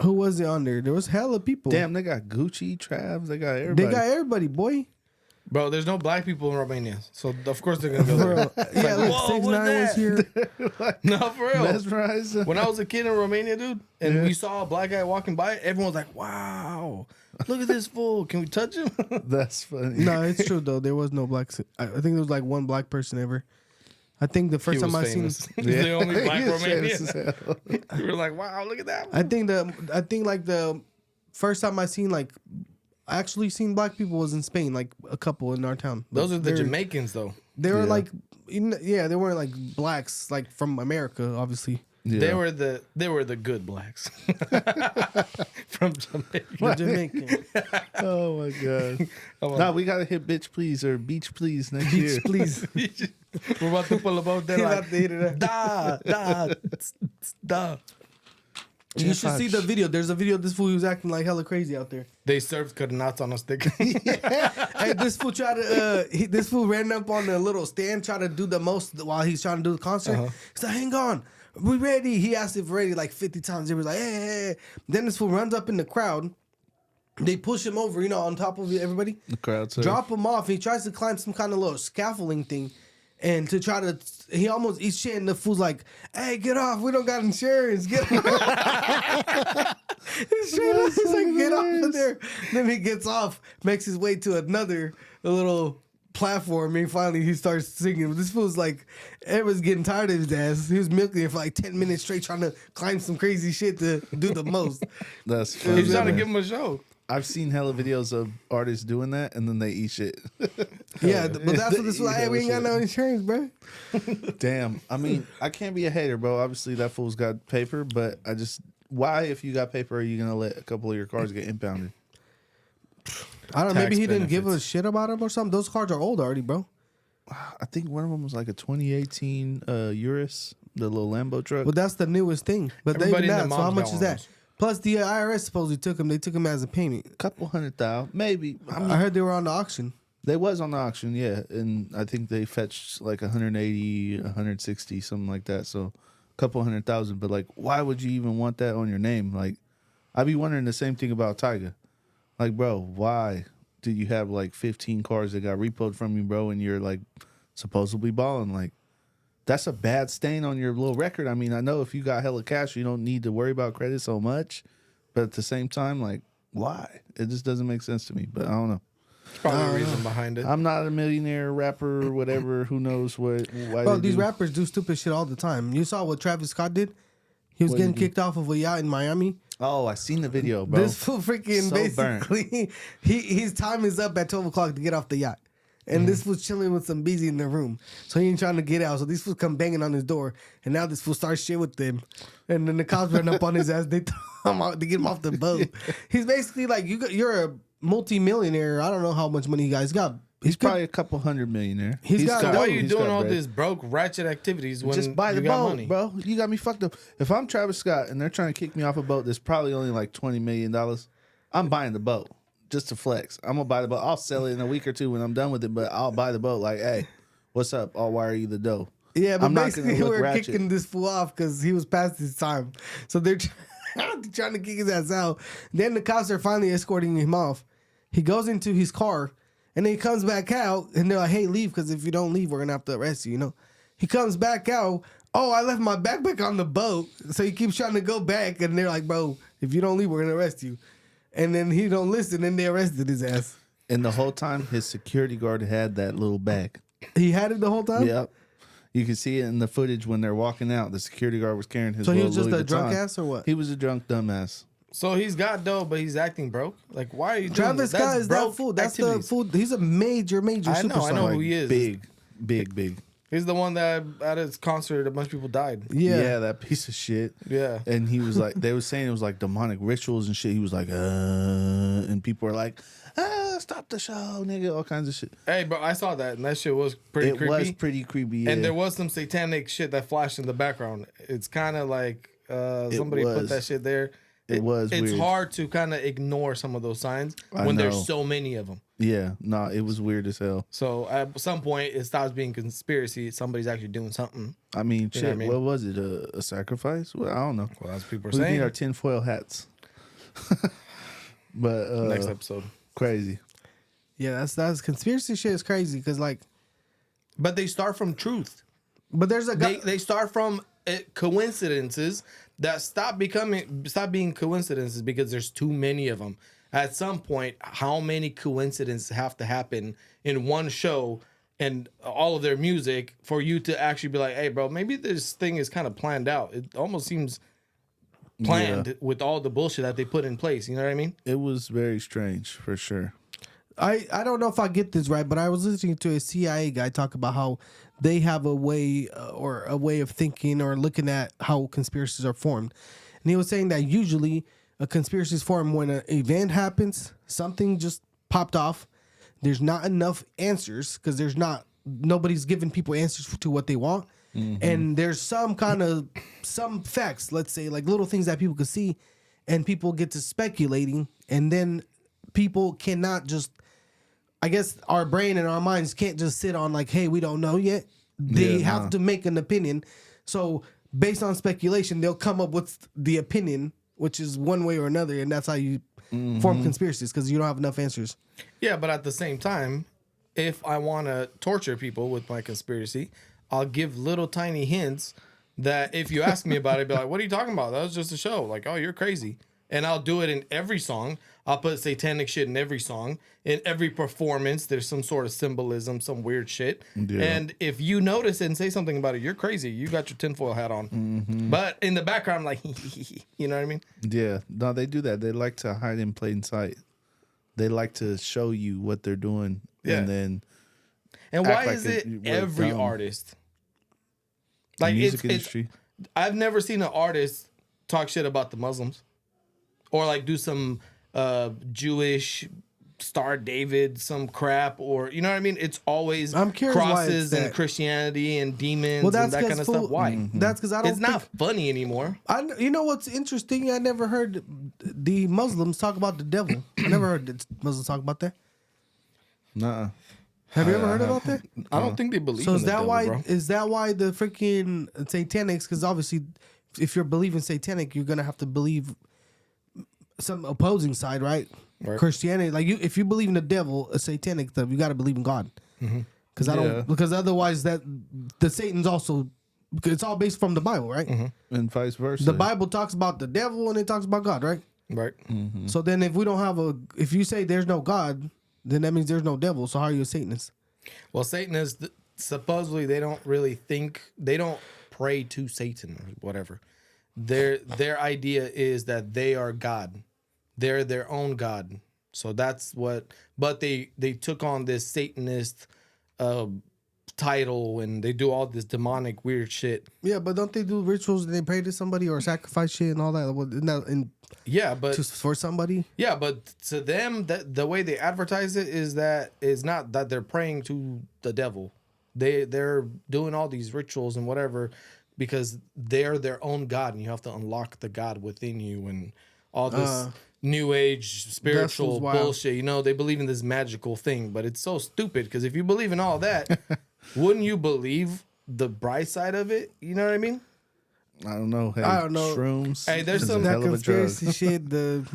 Who was it on there? There was hella people. Damn, they got Gucci, Travs, they got everybody. They got everybody, boy. Bro, there's no black people in Romania. So of course they're gonna go Bro, there. yeah, look, whoa, 6ix9ine what's was here. No, for real. Mesmerized. When I was a kid in Romania, dude, and we saw a black guy walking by, everyone was like, wow, look at this fool. Can we touch him? That's funny. No, it's true though. There was no blacks. I think there was like one black person ever. I think the He first was time I seen. famous. He's the only black He is famous as Romanian. hell. We were like, wow, look at that. I think like the first time I seen like actually seen black people was in Spain, like a couple in our town. Those are the They're- Jamaicans, though. They were Yeah. like, yeah, they weren't like blacks, like from America, obviously. Yeah. They were the good blacks from Jamaica. The Jamaican. Oh my god. Come on. No, we gotta hit bitch please or beach please next year. Beach, please. We're about to pull about there He's like about to hit it up. da. You should see the video. There's a video of this fool who's acting like hella crazy out there. They served carnats on a stick. Hey, this fool tried to. This fool ran up on the little stand, tried to do the most while he's trying to do the concert. He's like, "Hang on, we ready?" He asked if ready like 50 times. He was like, "Hey." Then this fool runs up in the crowd. They push him over, on top of everybody. The crowd surf. Drop him off. He tries to climb some kind of little scaffolding thing, and to try to, he almost eats shit. And the fool's like, "Hey, get off! We don't got insurance. Get off!" He's like, "Get off of there!" Then he gets off, makes his way to a little platform, and finally he starts singing. This fool's like, everyone's getting tired of his ass. He was milking it for like 10 minutes straight, trying to climb some crazy shit to do the most. That's funny. He's trying to give him a show. I've seen hella videos of artists doing that and then they eat shit. Yeah, but that's what this was like. Hey, we ain't got no insurance, bro. Damn. I mean, I can't be a hater, bro. Obviously that fool's got paper, but why if you got paper are you gonna let a couple of your cars get impounded? I don't know. Maybe Tax he didn't give a benefits. shit about him or something. Those cars are old already, bro. I think one of them was like a 2018 Urus, the little Lambo truck. But that's the newest thing. But they Everybody even and that. their So how mom's much got is one of that? those. Plus the IRS supposedly took him. They took him as a payment. Couple 100,000, maybe. I mean, I heard they were on the auction. they was on the auction, yeah, and I think they fetched like 180, 160, something like that. So, a couple 100,000. But like, why would you even want that on your name? Like, I'd be wondering the same thing about Tyga. Like, bro, why did you have like 15 cars that got repoed from you, bro, and you're like supposedly balling? Like, that's a bad stain on your little record. I mean, I know if you got hella cash, you don't need to worry about credit so much. But at the same time, like, why? It just doesn't make sense to me. But I don't know. Probably a reason behind it. I'm not a millionaire rapper, whatever. Who knows what? Why Bro, they these do. rappers do stupid shit all the time. You saw what Travis Scott did? He was What getting did he do? kicked off of a yacht in Miami. Oh, I seen the video, bro. This fool freaking So burnt. basically, his time is up at 12 o'clock to get off the yacht. And this was chilling with some busy in the room. So he ain't trying to get out. So these fools come banging on his door. And now this fool starts shit with them. And then the cops run up on his ass. They throw him out to get him off the boat. He's basically like, you're a multi-millionaire. I don't know how much money you guys got. He's good. probably a couple $100 millionaire. He's got So dough. why are you He's doing got all bread. this broke ratchet activities when Just buy you the got boat, money? bro. You got me fucked up. If I'm Travis Scott and they're trying to kick me off a boat that's probably only like $20 million, I'm buying the boat just to flex. I'm gonna buy the boat. I'll sell it in a week or two when I'm done with it, but I'll buy the boat. Like, hey, what's up? I'll wire you the dough. Yeah, but I'm not basically gonna look we're ratchet. kicking this fool off because he was past his time. So they're trying to kick his ass out. Then the cops are finally escorting him off. He goes into his car and then he comes back out and they're like, hey, leave because if you don't leave, we're going to have to arrest you, you know? He comes back out. Oh, I left my backpack on the boat. So he keeps trying to go back and they're like, bro, if you don't leave, we're going to arrest you. And then he don't listen and they arrested his ass. And the whole time, his security guard had that little bag. He had it the whole time? Yep. You can see it in the footage when they're walking out. The security guard was carrying his. So he little was just Louis a drunk Vuitton. ass or what? He was a drunk dumbass. So he's got dough, but he's acting broke. Like, why are you doing Travis that? Scott That's is that broke fool. That's activities. the fool. He's a major superstar. I know Like, who he is. big. He's the one that at his concert a bunch of people died. Yeah. That piece of shit. Yeah. And he was like, they were saying it was like demonic rituals and shit. He was like, and people were like, stop the show, nigga, all kinds of shit. Hey, bro, I saw that and that shit was pretty It creepy. was pretty creepy. Yeah. And there was some satanic shit that flashed in the background. It's kind of like somebody put was. that shit there. It was It's weird. hard to kind of ignore some of those signs I when know. there's so many of them. Yeah, no, it was weird as hell. So at some point, it stops being conspiracy. Somebody's actually doing something. I mean, You know shit, what I mean? what was it? A sacrifice? Well, I don't know. Well, that's what people are We saying. need our tinfoil hats. But Next episode. crazy. Yeah, that's conspiracy shit is crazy because like, But they start from truth. but there's a guy. They start from coincidences that stop being coincidences because there's too many of them. At some point, how many coincidences have to happen in one show and all of their music for you to actually be like, hey, bro, maybe this thing is kind of planned out. It almost seems planned with all the bullshit that they put in place. You know what I mean? It was very strange for sure. I don't know if I get this right, but I was listening to a CIA guy talk about how they have a way or a way of thinking or looking at how conspiracies are formed, and he was saying that usually a conspiracy is formed when an event happens, something just popped off. There's not enough answers because nobody's giving people answers to what they want, and there's some facts, let's say like little things that people can see, and people get to speculating, and then people cannot just. I guess our brain and our minds can't just sit on like, hey, we don't know yet. They have to make an opinion. So based on speculation, they'll come up with the opinion, which is one way or another, and that's how you form conspiracies because you don't have enough answers. Yeah, but at the same time, if I want to torture people with my conspiracy, I'll give little tiny hints that if you ask me about it, be like, what are you talking about? That was just a show. Like, oh, you're crazy. And I'll do it in every song. I'll put satanic shit in every song. In every performance, there's some sort of symbolism, some weird shit. Yeah. And if you notice and say something about it, you're crazy. You got your tinfoil hat on. But in the background, I'm like, you know what I mean? Yeah, no, they do that. They like to hide in plain sight. They like to show you what they're doing, Yeah. and then And Act why like is it- it we're every dumb. artist? the Like music it's industry. I've never seen an artist talk shit about the Muslims, or like do some Jewish Star David some crap, or you know what I mean. It's always I'm curious why it's crosses and that. Christianity and demons Well, that's and that kind of stuff. Why? That's because I don't. It's not funny anymore. You know what's interesting? I never heard the Muslims talk about the devil. I never heard the Muslims talk about that. Nuh-uh. Have you ever heard about that? I don't think they believe. So in is the that devil, why? bro. Is that why the freaking satanics? Because obviously, if you're believing satanic, you're gonna have to believe some opposing side, right? Right. Christianity, like you, if you believe in the devil, a satanic stuff, you got to believe in God. Because I Yeah. don't. Because otherwise, that the Satan's also. It's all based from the Bible, right? And vice versa. The Bible talks about the devil and it talks about God, right? Right. So then, if we don't have if you say there's no God, then that means there's no devil. So how are you a Satanist? Well, Satanists supposedly they don't really think, they don't pray to Satan or whatever. Their idea is that they are God. They're their own God. So that's what. But they took on this Satanist title, and they do all this demonic weird shit. Yeah, but don't they do rituals and they pray to somebody or sacrifice shit and all that? Well, isn't that Yeah, but for somebody? yeah, but to them, the way they advertise it is not that they're praying to the devil. They're doing all these rituals and whatever because they're their own God, and you have to unlock the God within you and all this new age spiritual wild. bullshit. You know, they believe in this magical thing, but it's so stupid because if you believe in all that, wouldn't you believe the bright side of it? You know what I mean? I don't know. Hey, I don't know. Shrooms. Hey, there's is some- a That hell of a drug. conspiracy shit. The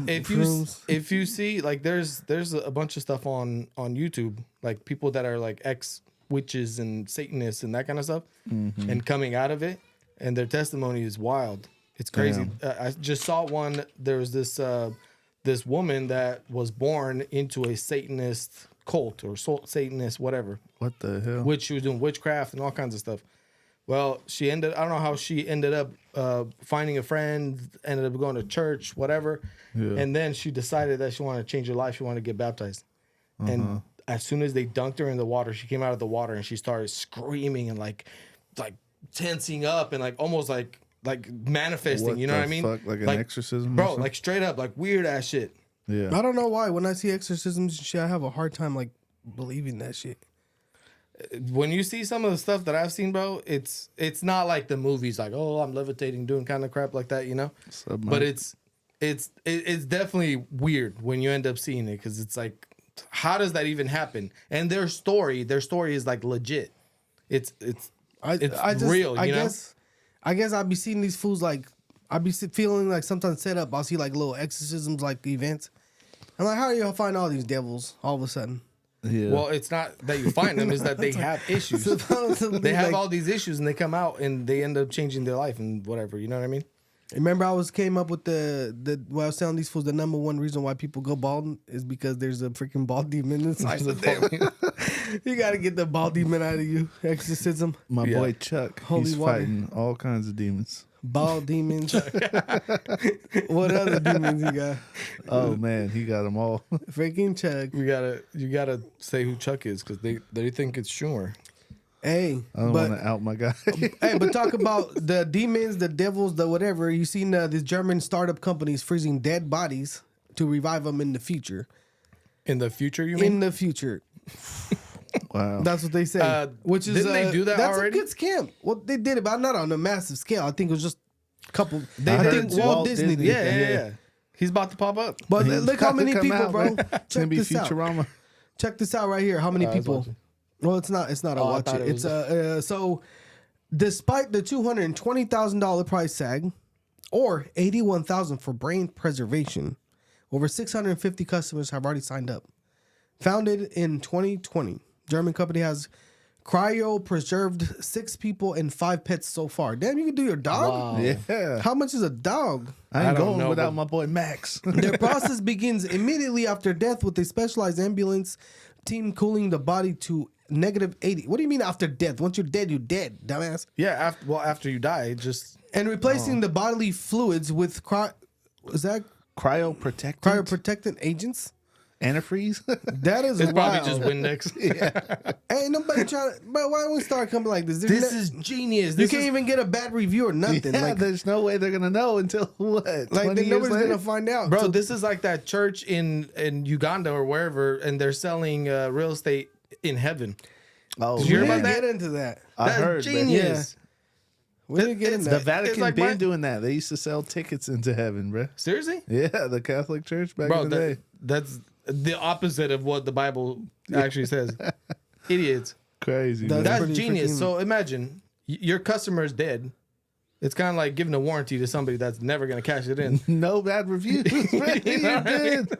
If you see like there's a bunch of stuff on YouTube, like people that are like ex witches and Satanists and that kind of stuff, and coming out of it, and their testimony is wild. It's crazy. I just saw one. There was this woman that was born into a Satanist cult or Satanist whatever, What the hell? which she was doing witchcraft and all kinds of stuff. Well, I don't know how she ended up finding a friend, ended up going to church, whatever. Yeah. And then she decided that she wanted to change her life. She wanted to get baptized. And as soon as they dunked her in the water, she came out of the water and she started screaming and like tensing up and like almost like manifesting. What you know the what I mean? fuck? Like an exorcism or bro. something? Like straight up, like weird ass shit. Yeah. I don't know why. When I see exorcisms and shit, I have a hard time like believing that shit. When you see some of the stuff that I've seen, bro, it's not like the movies, like, oh, I'm levitating, doing kind of crap like that, you know. Sub But mic. it's definitely weird when you end up seeing it because it's like, how does that even happen? And their story is like legit. It's real. You know? I guess I'd be seeing these fools like I'd be feeling like sometimes set up. I'll see like little exorcisms, like events. I'm like, how do y'all find all these devils all of a sudden? Yeah. Well, it's not that you find them; is that they have issues. They have all these issues, and they come out and they end up changing their life and whatever. You know what I mean? Remember, I came up with the what I was telling these fools. The number one reason why people go bald is because there's a freaking bald demon inside of them. You got to get the bald demon out of you. Exorcism, My Yeah. boy Chuck, Holy he's water. fighting all kinds of demons. bald demons. What other demons you got? Oh man, he got them all. Freaking Chuck. You gotta say who Chuck is because they think it's Schumer. Hey, I don't but want to out my guy. hey, but talk about the demons, the devils, the whatever. You seen this German startup companies freezing dead bodies to revive them in the future. In the future, you mean? In the future, Wow. that's what they say. Which is didn't they do that that's already? a good scam. Well, they did it, but not on a massive scale. I think it was just a couple. I I heard think too. Walt Disney. did yeah, that. yeah. He's about to pop up. But He's look how about to many come people, out, bro. man. It's gonna Check be this out. Futurama. Check this out right here. How many I was people? watching. Well, it's not. It's not. I Oh, I watch thought it. it It's was- so. Despite the $220,000 price tag, or $81,000 for brain preservation, over 650 customers have already signed up. Founded in 2020, German company has cryopreserved 6 people and 5 pets so far. Damn, you can do your dog. Yeah. How much is a dog? I I ain't don't going know, without but- my boy Max. Their process begins immediately after death with a specialized ambulance team cooling the body to -80. What do you mean after death? Once you're dead, dumbass. Yeah, after you die, just And replacing the bodily fluids with Cryoprotectant. cryoprotectant agents? Antifreeze. That is it's wild. probably just Windex. Ain't nobody trying. But why don't we start coming like this? This is genius. You This can't is, even get a bad review or nothing. yeah, like there's no way they're gonna know until what? 20 nobody's years later? gonna find out. bro. So- This is like that church in Uganda or wherever, and they're selling real estate in heaven. Oh, Did you hear we about didn't that? get into that. I That's heard, man. genius. We didn't get It's into The that. Vatican like been my- doing that. They used to sell tickets into heaven, bro. Seriously, Yeah, the Catholic Church back bro. in the day. That's the opposite of what the Bible actually says. Idiots. Crazy. That's man. That's pretty genius. freaking- So imagine your customer is dead. It's kind of like giving a warranty to somebody that's never going to cash it in. No bad reviews. man. You know You're what I mean? good.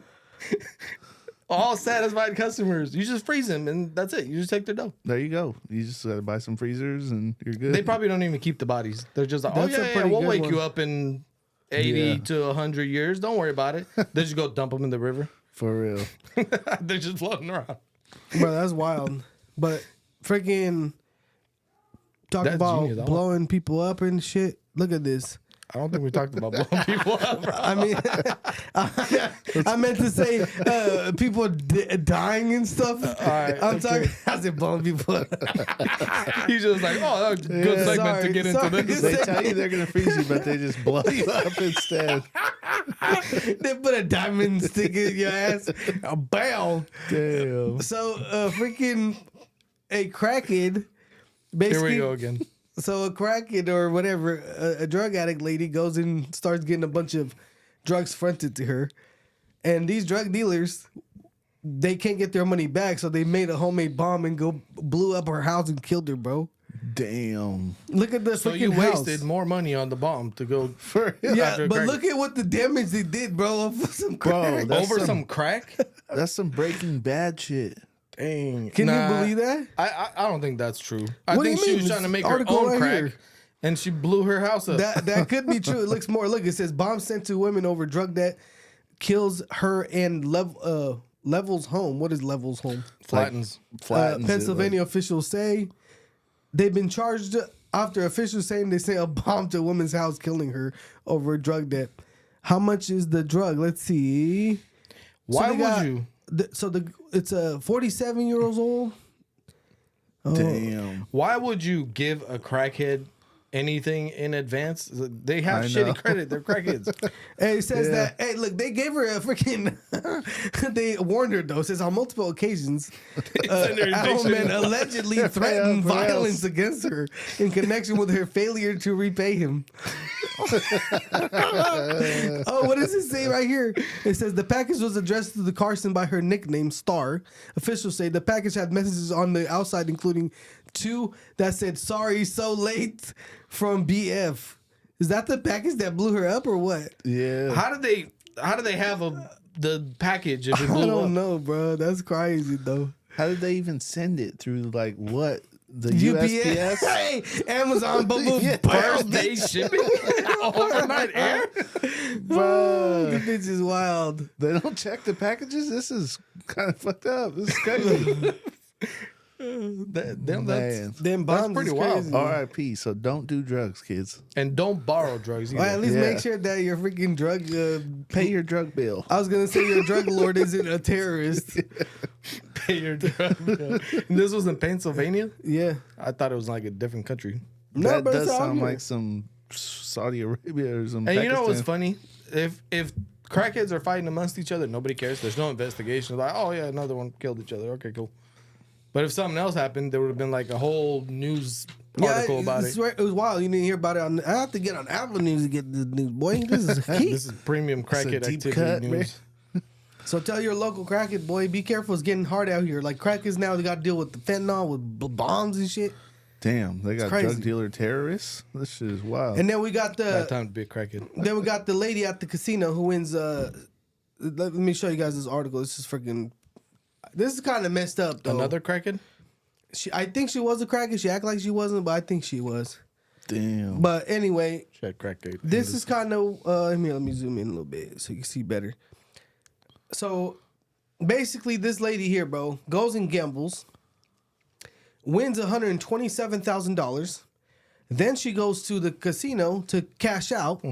All satisfied customers. You just freeze them and that's it. You just take their dough. There you go. You just gotta buy some freezers and you're good. They probably don't even keep the bodies. They're just like, That's a oh yeah, pretty we'll good wake one. you up in 80 Yeah. to 100 years. Don't worry about it. They just go dump them in the river. For real. They're just floating around. Bro, that's wild. But freaking talk That's about genius. blowing people up and shit. Look at this. I don't think we talked about blowing people up, bro. I mean, I meant to say people dying and stuff. right, I'm talking. I said blowing people up. He's just like, oh, that was a good segment sorry, to get into sorry. this. They tell you they're gonna freeze you, but they just blow you up instead. They put a diamond stick in your ass. A bam. Damn. So freaking a crackhead. Here Basically, we go again. So a crackhead or whatever, a drug addict lady goes and starts getting a bunch of drugs fronted to her. And these drug dealers, they can't get their money back, so they made a homemade bomb and blew up her house and killed her, bro. Damn. Look at the So freaking you house. wasted more money on the bomb to go For real. Yeah, after a but crack- look at what the damage they did, bro. Of some Bro, crack. that's over some crack. That's some Breaking Bad shit. Dang. Can you believe that? I don't think that's true. I What do think you she mean? was trying to This make her article own right crack, here. and she blew her house up. That could be true. It looks more. Look, it says bomb sent to women over drug debt kills her and Level's home. What is Level's home? Flattens. Flattens it, Pennsylvania officials say they've been charged after officials saying they sent a bomb to a woman's house, killing her over drug debt. How much is the drug? Let's see. Why they would got- you? It's a 47-year-old old. Damn. Why would you give a crackhead anything in advance? They have I shitty know. credit. They're crackheads. Hey, it says Yeah. that. Hey, look, they gave her a freaking. They warned her though. It says on multiple occasions, Send her eviction. Adelman allegedly threatened for reals. violence against her in connection with her failure to repay him. Oh, what does it say right here? It says the package was addressed to the Carson by her nickname Star. Officials say the package had messages on the outside, including 2 that said "Sorry, so late" from BF. Is that the package that blew her up or what? Yeah. How did they have the package if it I blew don't up? know, bro. That's crazy though. How did they even send it through? Like what? The UPS, USPS? hey, Amazon, boom, boom, Yeah. First day shipping, overnight air. bro. This is wild. They don't check the packages. This is kind of fucked up. This is crazy. Damn, Man. Them bombs pretty is wild. crazy. R.I.P. So don't do drugs, kids. and don't borrow drugs either. Well, at least Yeah. make sure that your freaking drug. Pay your drug bill. I was gonna say your drug lord isn't a terrorist. Pay your drug bill. And this was in Pennsylvania. Yeah. I thought it was like a different country. No, That but does it's out sound here. like some Saudi Arabia or some. And you know what's Pakistan. funny? If crackheads are fighting amongst each other, nobody cares. There's no investigation. Like, oh yeah, another one killed each other. Okay, cool. But if something else happened, there would have been like a whole news article about it. It was wild. You didn't hear about it. I have to get on Apple News to get this news, boy. This is key. This is premium crackhead deep activity cut, news. So tell your local crackhead boy, be careful. It's getting hard out here. Like crackheads now, they got to deal with the fentanyl, with bombs and shit. Damn, they got crazy. drug dealer terrorists. This shit is wild. And then we got Bad the time to be a crackhead. the lady at the casino who wins. Let me show you guys this article. This is freaking. This is kind of messed up though. Another crackhead? I think she was a crackhead. She acted like she wasn't, but I think she was. Damn. But anyway, She had crackhead. this is kind of let me zoom in a little bit so you can see better. So basically, this lady here, bro, goes and gambles, wins $127,000. Then she goes to the casino to cash out,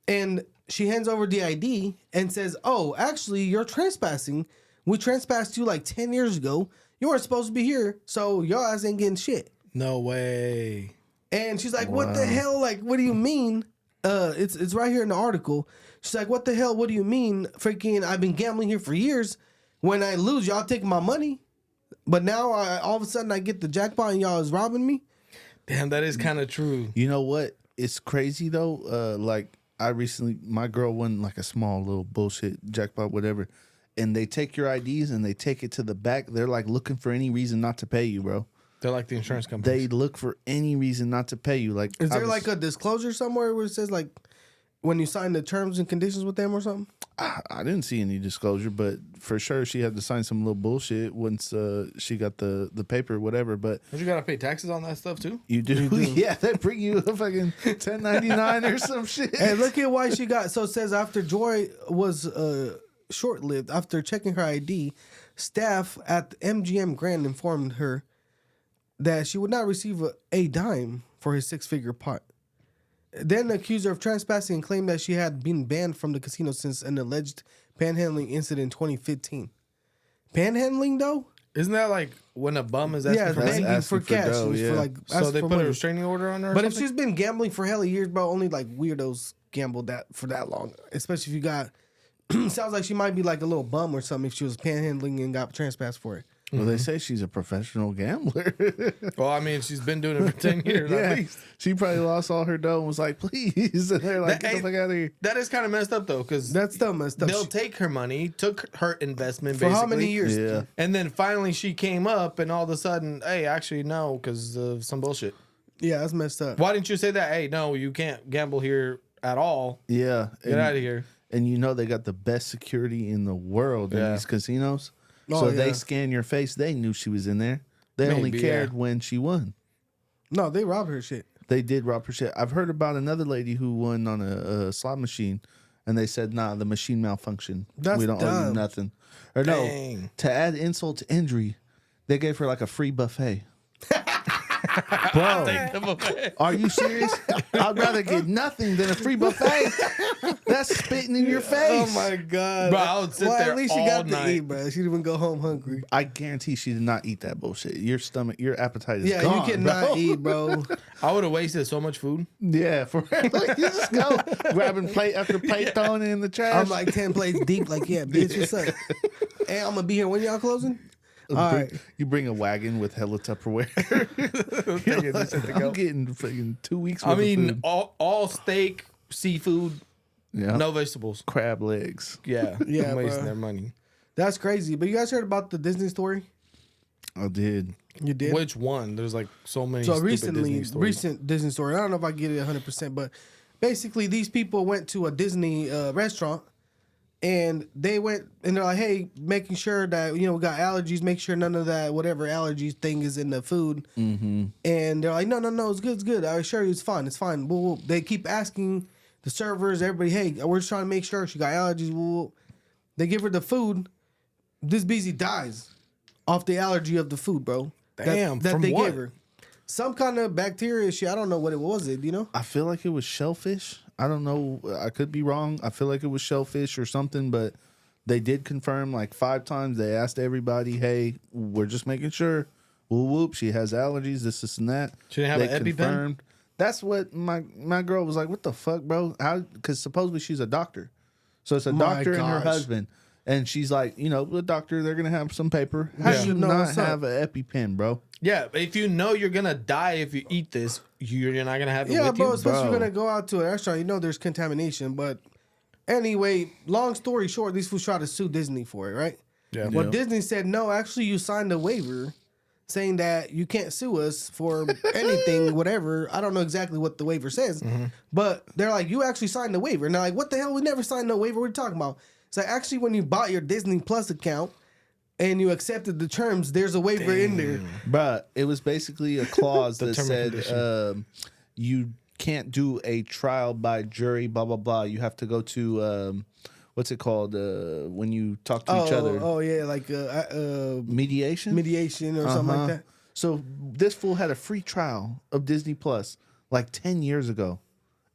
and she hands over the ID and says, "Oh, actually, you're trespassing. We trespassed you like 10 years ago. You weren't supposed to be here, so your ass ain't getting shit." No way. And she's like, "What the hell? Like, what do you mean?" It's right here in the article. She's like, "What the hell? What do you mean? Freaking, I've been gambling here for years. When I lose, y'all take my money, but now all of a sudden I get the jackpot and y'all is robbing me." Damn, that is kind of true. You know what? It's crazy though. Like I recently, my girl won like a small little bullshit jackpot, whatever, and they take your IDs and they take it to the back. They're like looking for any reason not to pay you, bro. They're like the insurance company. They look for any reason not to pay you. Like, Is I there was- like a disclosure somewhere where it says like when you sign the terms and conditions with them or something? I didn't see any disclosure, but for sure she had to sign some little bullshit once she got the paper, whatever. But Don't you gotta pay taxes on that stuff too? you do, yeah. They bring you a fucking 1099 or some shit. And look at why she got. So it says after Joy was short-lived. After checking her ID, staff at the MGM Grand informed her that she would not receive a dime for his six-figure pot. Then accused her of trespassing and claimed that she had been banned from the casino since an alleged panhandling incident in 2015. Panhandling, though? Isn't that like when a bum is asking Yeah, for money? begging Asking for for cash. dough, It was yeah. for like So asking they for put a money. restraining order on her? Or But if something? she's been gambling for hella years, bro, only like weirdos gamble that for that long. Especially if you got, sounds like she might be like a little bum or something if she was panhandling and got trespassed for it. Well, they say she's a professional gambler. Well, I mean, she's been doing it for 10 years at yeah, least. she probably lost all her dough and was like, "Please," and they're like, That- "Get the fuck out of here." That is kind of messed up, though, because That's still messed up. they'll take her money, took her investment, For basically. how many years? Yeah, And then finally she came up, and all of a sudden, hey, actually, no, because of some bullshit. Yeah, that's messed up. Why didn't you say that? Hey, no, you can't gamble here at all. yeah. Get out of here. And you know they got the best security in the world in Yeah. these casinos. Oh, So yeah. they scan your face. They knew she was in there. They only Maybe, cared yeah. when she won. No, they robbed her shit. They did rob her shit. I've heard about another lady who won on a slot machine, and they said, "Nah, the machine malfunctioned. That's we don't owe you dumb. nothing." Or no, Dang. to add insult to injury, they gave her like a free buffet. Bro, are you serious? I'd rather get nothing than a free buffet. That's spitting in your face. Oh my god. Bro, I would sit well, there at least she all got night. to eat, bro. She didn't even go home hungry. I guarantee she did not eat that bullshit. Your stomach, your appetite is Yeah, gone, you cannot bro. eat, bro. I would have wasted so much food. Yeah, for real. Like, you just go grabbing plate after plate, throwing it in the trash. I'm like 10 plates deep. Like, yeah, bitch, what's up? Hey, I'm gonna be here when y'all closing. All right. You bring a wagon with hella Tupperware. You're like, I'm getting fucking 2 weeks. I Worth mean, of food. all steak, seafood, Yeah. no vegetables. Crab legs. Yeah, Yeah, I'm wasting bro. their money. That's crazy. But you guys heard about the Disney story? I did. You did. Which one? There's like so many. So stupid recently, Disney stories. recent Disney story. I don't know if I get it 100%, but basically, these people went to a Disney restaurant, and they went and they're like, "Hey, making sure that we got allergies. Make sure none of that whatever allergies thing is in the food." Mm-hmm. And they're like, "No, it's good, it's good. I assure you, it's fine, it's fine." Well, they keep asking the servers, everybody, "Hey, we're just trying to make sure she got allergies." Well, they give her the food. This busy dies off the allergy of the food, bro. Damn, that from they what? gave her. Some kind of bacteria shit. I don't know what it was. I feel like it was shellfish. I don't know. I could be wrong. I feel like it was shellfish or something, but they did confirm like 5 times. They asked everybody, "Hey, we're just making sure." Whoop whoop. She has allergies. This and that. She didn't have They an EpiPen? That's what my girl was like. What the fuck, bro? How? Because supposedly she's a doctor, so it's a My doctor and her gosh. husband. And she's like, the doctor, they're gonna have some paper. How Yeah. do you Know not what's up. have an EpiPen, bro? Yeah, but if you know you're gonna die if you eat this, you're not gonna have it Yeah, with bro. you. Especially if bro. you're gonna go out to a restaurant, there's contamination. But anyway, long story short, these fools try to sue Disney for it, right? Yeah. Well, Yeah. Disney said no. Actually, you signed a waiver saying that you can't sue us for anything, whatever. I don't know exactly what the waiver says, but they're like, you actually signed the waiver. And they're like, what the hell? We never signed no waiver. What are you talking about? It's like, actually, when you bought your Disney Plus account and you accepted the terms, there's a waiver in there. But it was basically a clause that term and said you can't do a trial by jury, blah, blah, blah. You have to go to, what's it called, when you talk to each other? Oh, yeah, like Mediation? mediation or something like that. So this fool had a free trial of Disney Plus like 10 years ago.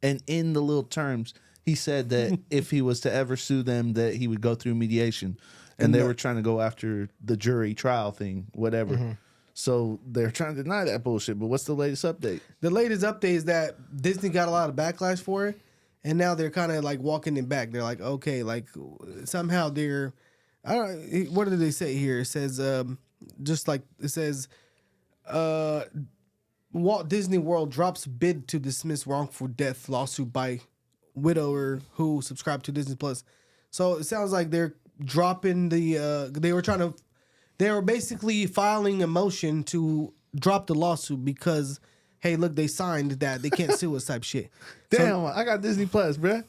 And in the little terms, he said that if he was to ever sue them, that he would go through mediation. And they were trying to go after the jury trial thing, whatever. So they're trying to deny that bullshit. But what's the latest update? The latest update is that Disney got a lot of backlash for it, and now they're kind of like walking it back. They're like, okay, like somehow they're, I don't. What did they say here? It says, just like it says, Walt Disney World drops bid to dismiss wrongful death lawsuit by widower who subscribed to Disney Plus. So it sounds like they're dropping the. They were basically filing a motion to drop the lawsuit because, hey, look, they signed that they can't sue us type shit. Damn, I got Disney Plus, bruh.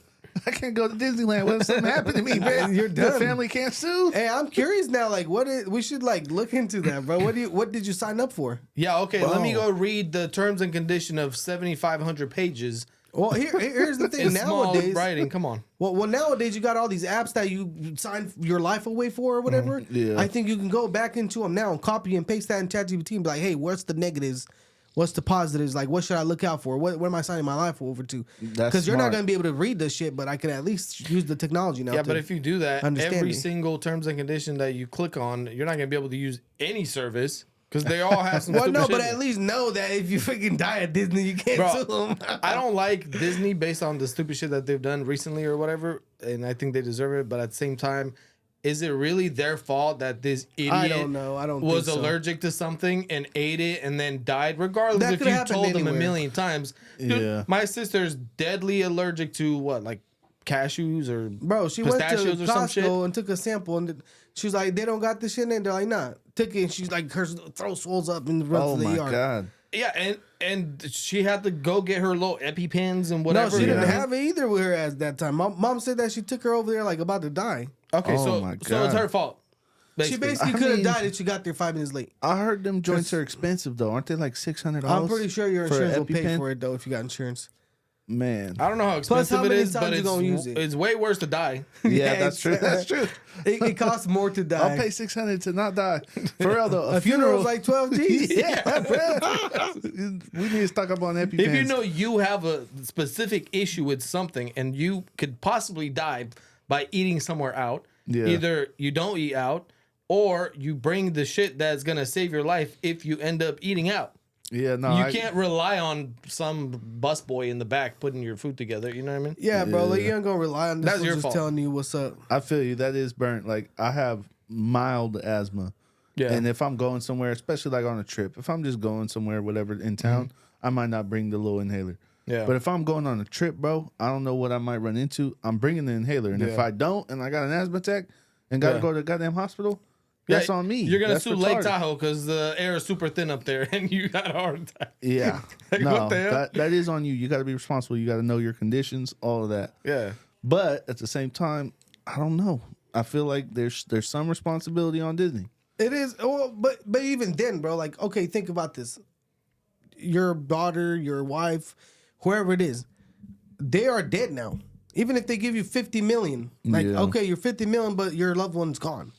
I can't go to Disneyland. What if something happened to me, man? You're Your done. family can't sue? Hey, I'm curious now. Like, we should like look into that, bro. What did you sign up for? Yeah, okay. Let me Oh. go read the terms and condition of 7,500 pages Well, here's the thing. In small Nowadays, writing, come on. well, nowadays you got all these apps that you sign your life away for or whatever. Yeah. I think you can go back into them now and copy and paste that in ChatGPT and be like, hey, what's the negatives? What's the positives? Like, what should I look out for? What am I signing my life over to? That's Because you're not smart. going to be able to read this shit, but I can at least use the technology now. Yeah, to but if you do that, understand every me. single terms and condition that you click on, you're not gonna be able to use any service because they all have some. Well, stupid no, shit. but at least know that if you freaking die at Disney, you can't sue Bro, them. I don't like Disney based on the stupid shit that they've done recently or whatever, and I think they deserve it. But at the same time, is it really their fault that this idiot I don't know. I don't was think so. allergic to something and ate it and then died? Regardless That if could've you happened told them a anywhere. million times. Dude, Yeah. my sister's deadly allergic to what, like cashews or Bro, she went to pistachios or some shit. Costco and took a sample, and she was like, "They don't got this shit in there." They're like, "Nah." Took it, and she's like, her throat swells up and runs Oh to the my ER. god. Yeah, and she had to go get her little EpiPens and whatever. No, she you know didn't what I mean? have it either with her at that time. Mom said that she took her over there like about to die. Okay, Oh so my so it's God. her fault. She basically I could have mean- died if she got there 5 minutes late. I heard them joints are expensive though, aren't they? Like $600. I'm pretty sure your for insurance will pay EpiPen? for it though if you got insurance. Man, I don't know how Plus, expensive how it many is, times but you gonna use it? it's way worse to die. yeah, that's true. That's true. It costs more to die. I'll pay $600 to not die. For real though, a funeral's like 12 G's. yeah, bro. We need to stock up on EpiPens. If you know you have a specific issue with something and you could possibly die by eating somewhere out, Yeah. either you don't eat out or you bring the shit that's gonna save your life if you end up eating out. yeah, no, You can't rely on some busboy in the back putting your food together. You know what I mean? Yeah, bro. Like, Yeah. you ain't gonna rely on this. That's one your just fault. telling you what's up. I feel you. That is burnt. Like I have mild asthma. Yeah. And if I'm going somewhere, especially like on a trip, if I'm just going somewhere, whatever, in town, I might not bring the little inhaler. Yeah. But if I'm going on a trip, bro, I don't know what I might run into. I'm bringing the inhaler. And if Yeah. I don't and I got an asthma attack and got to Yeah. go to the goddamn hospital, that's on me. You're gonna That's sue Lake retarded. Tahoe because the air is super thin up there and you got a heart attack. Yeah. Like, no, what the hell? that is on you. You got to be responsible. You got to know your conditions, all of that. Yeah. But at the same time, I don't know. I feel like there's some responsibility on Disney. It is, well, but even then, bro, like, okay, think about this. Your daughter, your wife, whoever it is, they are dead now. Even if they give you 50 million, like, Yeah. okay, you're 50 million, but your loved one's gone.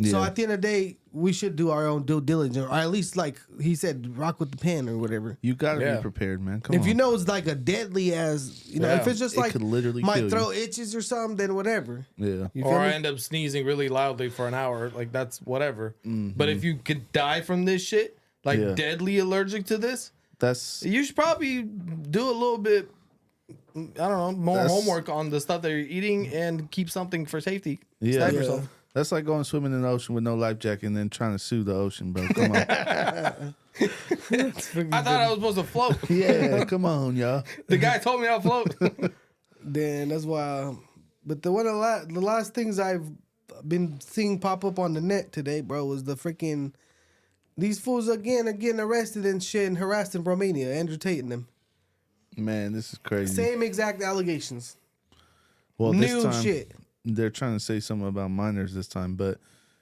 So Yeah. at the end of the day, we should do our own due diligence, or at least, like he said, rock with the pen or whatever. You got to Yeah. be prepared, man. Come If on. you know it's like a deadly as, you know, Yeah. if it's just It like could literally my kill you. throat itches or something, then whatever. Yeah. You Or feel I me? end up sneezing really loudly for an hour. Like that's whatever. Mm-hmm. But if you could die from this shit, like Yeah. deadly allergic to this, That's you should probably do a little bit. I don't know, more That's- homework on the stuff that you're eating and keep something for safety. yeah. Stab yourself. That's like going swimming in the ocean with no life jacket and then trying to sue the ocean, bro. Come on. I thought I was supposed to float. yeah, come on, y'all. The guy told me I'll float. Then that's why. But the the last things I've been seeing pop up on the net today, bro, was the freaking these fools again are getting arrested and shit and harassed in Romania. Andrew Tate and them. Man, this is crazy. Same exact allegations. Well, New this time, shit. They're trying to say something about minors this time, but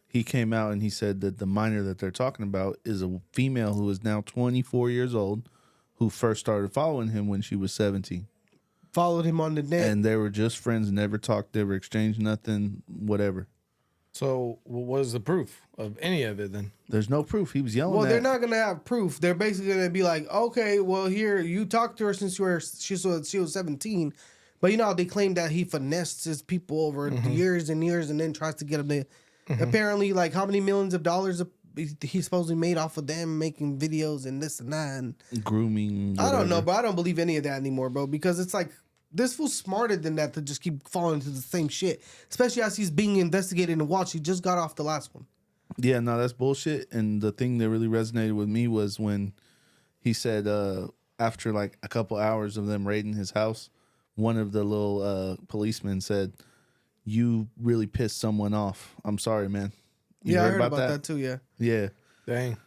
he came out and he said that the minor that they're talking about is a female who is now 24 years old, who first started following him when she was 17. Followed him on the net. And they were just friends, never talked, never exchanged nothing, whatever. So what is the proof of any of it then? There's no proof. He was yelling well, at they're not gonna have proof. They're basically gonna be like, okay, well, here you talked to her since she was 17, but you know they claim that he finessed his people over years and years, and then tries to get them to. Apparently, like how many millions of dollars he supposedly made off of them making videos and this and that. And grooming. I don't know, whatever. but I don't believe any of that anymore, bro, because it's like this fool's smarter than that to just keep falling into the same shit, especially as he's being investigated and watched. He just got off the last one. Yeah, no, that's bullshit. And the thing that really resonated with me was when he said after like a couple hours of them raiding his house, one of the little policemen said, "You really pissed someone off. I'm sorry, man." You Yeah, I heard about that too. Yeah, Yeah, Dang.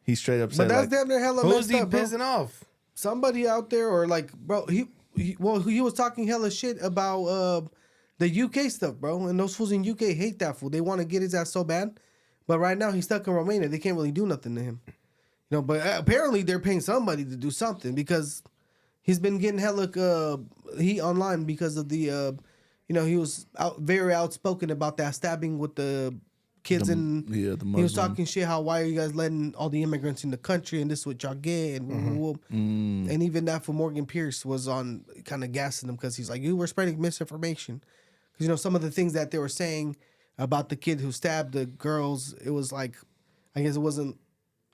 he straight up but said, that's like, damn near hella Who's messed he up, bro. pissing off? Somebody out there, or like, bro, he was talking hella shit about the UK stuff, bro, and those fools in UK hate that fool. They want to get his ass so bad, but right now he's stuck in Romania. They can't really do nothing to him, you know. But apparently they're paying somebody to do something because He's been getting hella heat online because of the he was very outspoken about that stabbing with the kids and the he was Muslim. talking shit. How why are you guys letting all the immigrants in the country and this is what y'all get and whoop, whoop. And even that for Morgan Pierce was on kind of gassing him because he's like you were spreading misinformation because some of the things that they were saying about the kid who stabbed the girls, it was like I guess it wasn't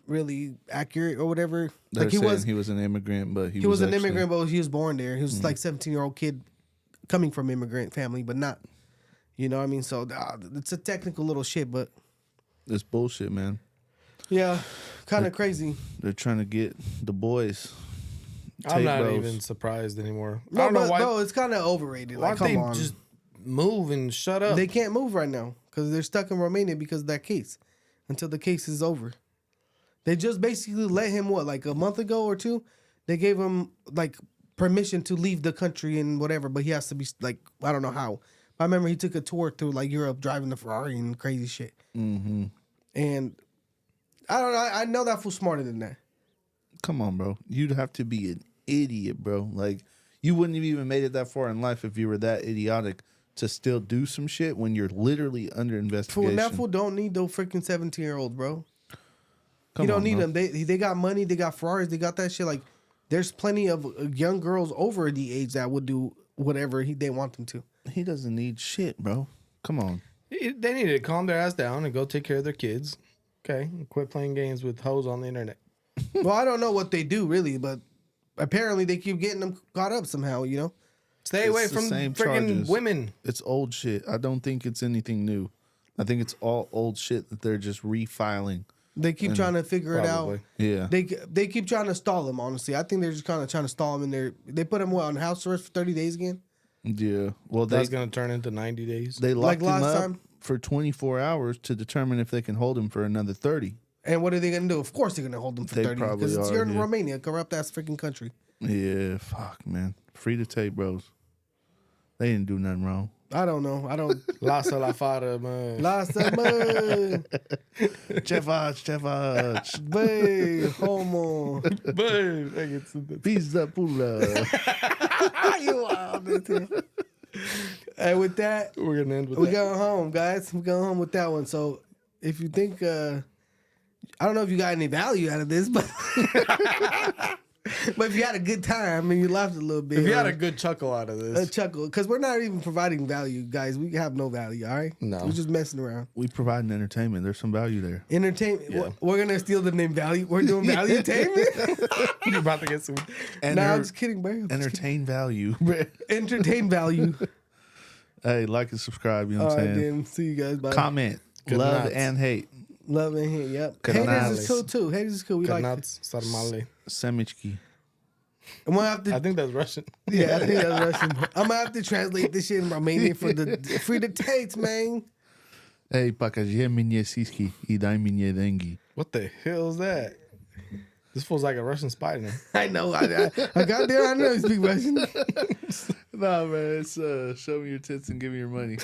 really accurate or whatever. They're Like saying he was an immigrant, but he was an actually- immigrant, but he was born there. He was like 17-year-old kid coming from immigrant family, but not. You know what I mean? So it's a technical little shit, but It's bullshit, man. yeah, kind of crazy. They're trying to get the boys. I'm Tape not bros. even surprised anymore. I No, don't know but why. bro, it's kind of overrated. Why Like, don't come they on. just move and shut up? They can't move right now because they're stuck in Romania because of that case until the case is over. They just basically let him, like a month ago or two, they gave him like permission to leave the country and whatever, but he has to be like, I don't know how. I remember he took a tour through like Europe driving the Ferrari and crazy shit. Mm-hmm. And I don't know. I know that fool's smarter than that. Come on, bro. You'd have to be an idiot, bro. Like, you wouldn't have even made it that far in life if you were that idiotic to still do some shit when you're literally under Fool, investigation. that fool don't need no freaking 17-year-old, bro. Come He don't on, need bro. them. They got money. They got Ferraris. They got that shit. Like, there's plenty of young girls over the age that would do whatever they want them to. He doesn't need shit, bro. Come on. They need to calm their ass down and go take care of their kids. Okay, and quit playing games with hoes on the internet. Well, I don't know what they do really, but apparently they keep getting them caught up somehow. Stay It's away the from same freaking charges. women. It's old shit. I don't think it's anything new. I think it's all old shit that they're just refiling. They keep trying to figure it out. Probably. Yeah. They keep trying to stall him. Honestly, I think they're just kind of trying to stall him in there. They put him on house arrest for 30 days again. Yeah. Well, That's gonna turn into 90 days. they locked Like him last up time? for 24 hours to determine if they can hold him for another 30. And what are they gonna do? Of course they're gonna hold him for They 30 probably because are, you're in yeah. Romania, corrupt ass freaking country. Yeah, fuck, man. Free to tape, bros. They didn't do nothing wrong. I don't know. I don't. Lasa la fara, man. Last summer, Chevach. babe, homo. Babe, I get something. Pizza pula. You wild, man. And with that, We're gonna end with we that. going home, guys. We going home with that one. So if you think, I don't know if you got any value out of this, but but if you had a good time and you laughed a little bit, If you had or a good chuckle out of a this, chuckle, because we're not even providing value, guys. We have no value. All right, No. we're just messing around. We provide an entertainment. There's some value there. Entertainment. Yeah. We're gonna steal the name value. We're doing valuetainment. you're about to get some. And No, I'm just kidding, bro. I'm just entertain value. kidding. Entertain value. Hey, like and subscribe. You know All what I'm right, saying? then. See you guys. Bye. Comment, Good love, nights. and hate. Love and hate. Yep. Good Haters night. is cool too. Haters is cool. We like. Kanats sarmale. Semichki. I'm gonna have to. I think that's Russian. Yeah, I think that's Russian. I'm gonna have to translate this shit in Romanian for the free the Tates, man. Hey, покажи мне сиськи и дай мне деньги. What the hell is that? This feels like a Russian spy now. I know. I got there. I know you speak Russian. Nah, man, it's show me your tits and give me your money.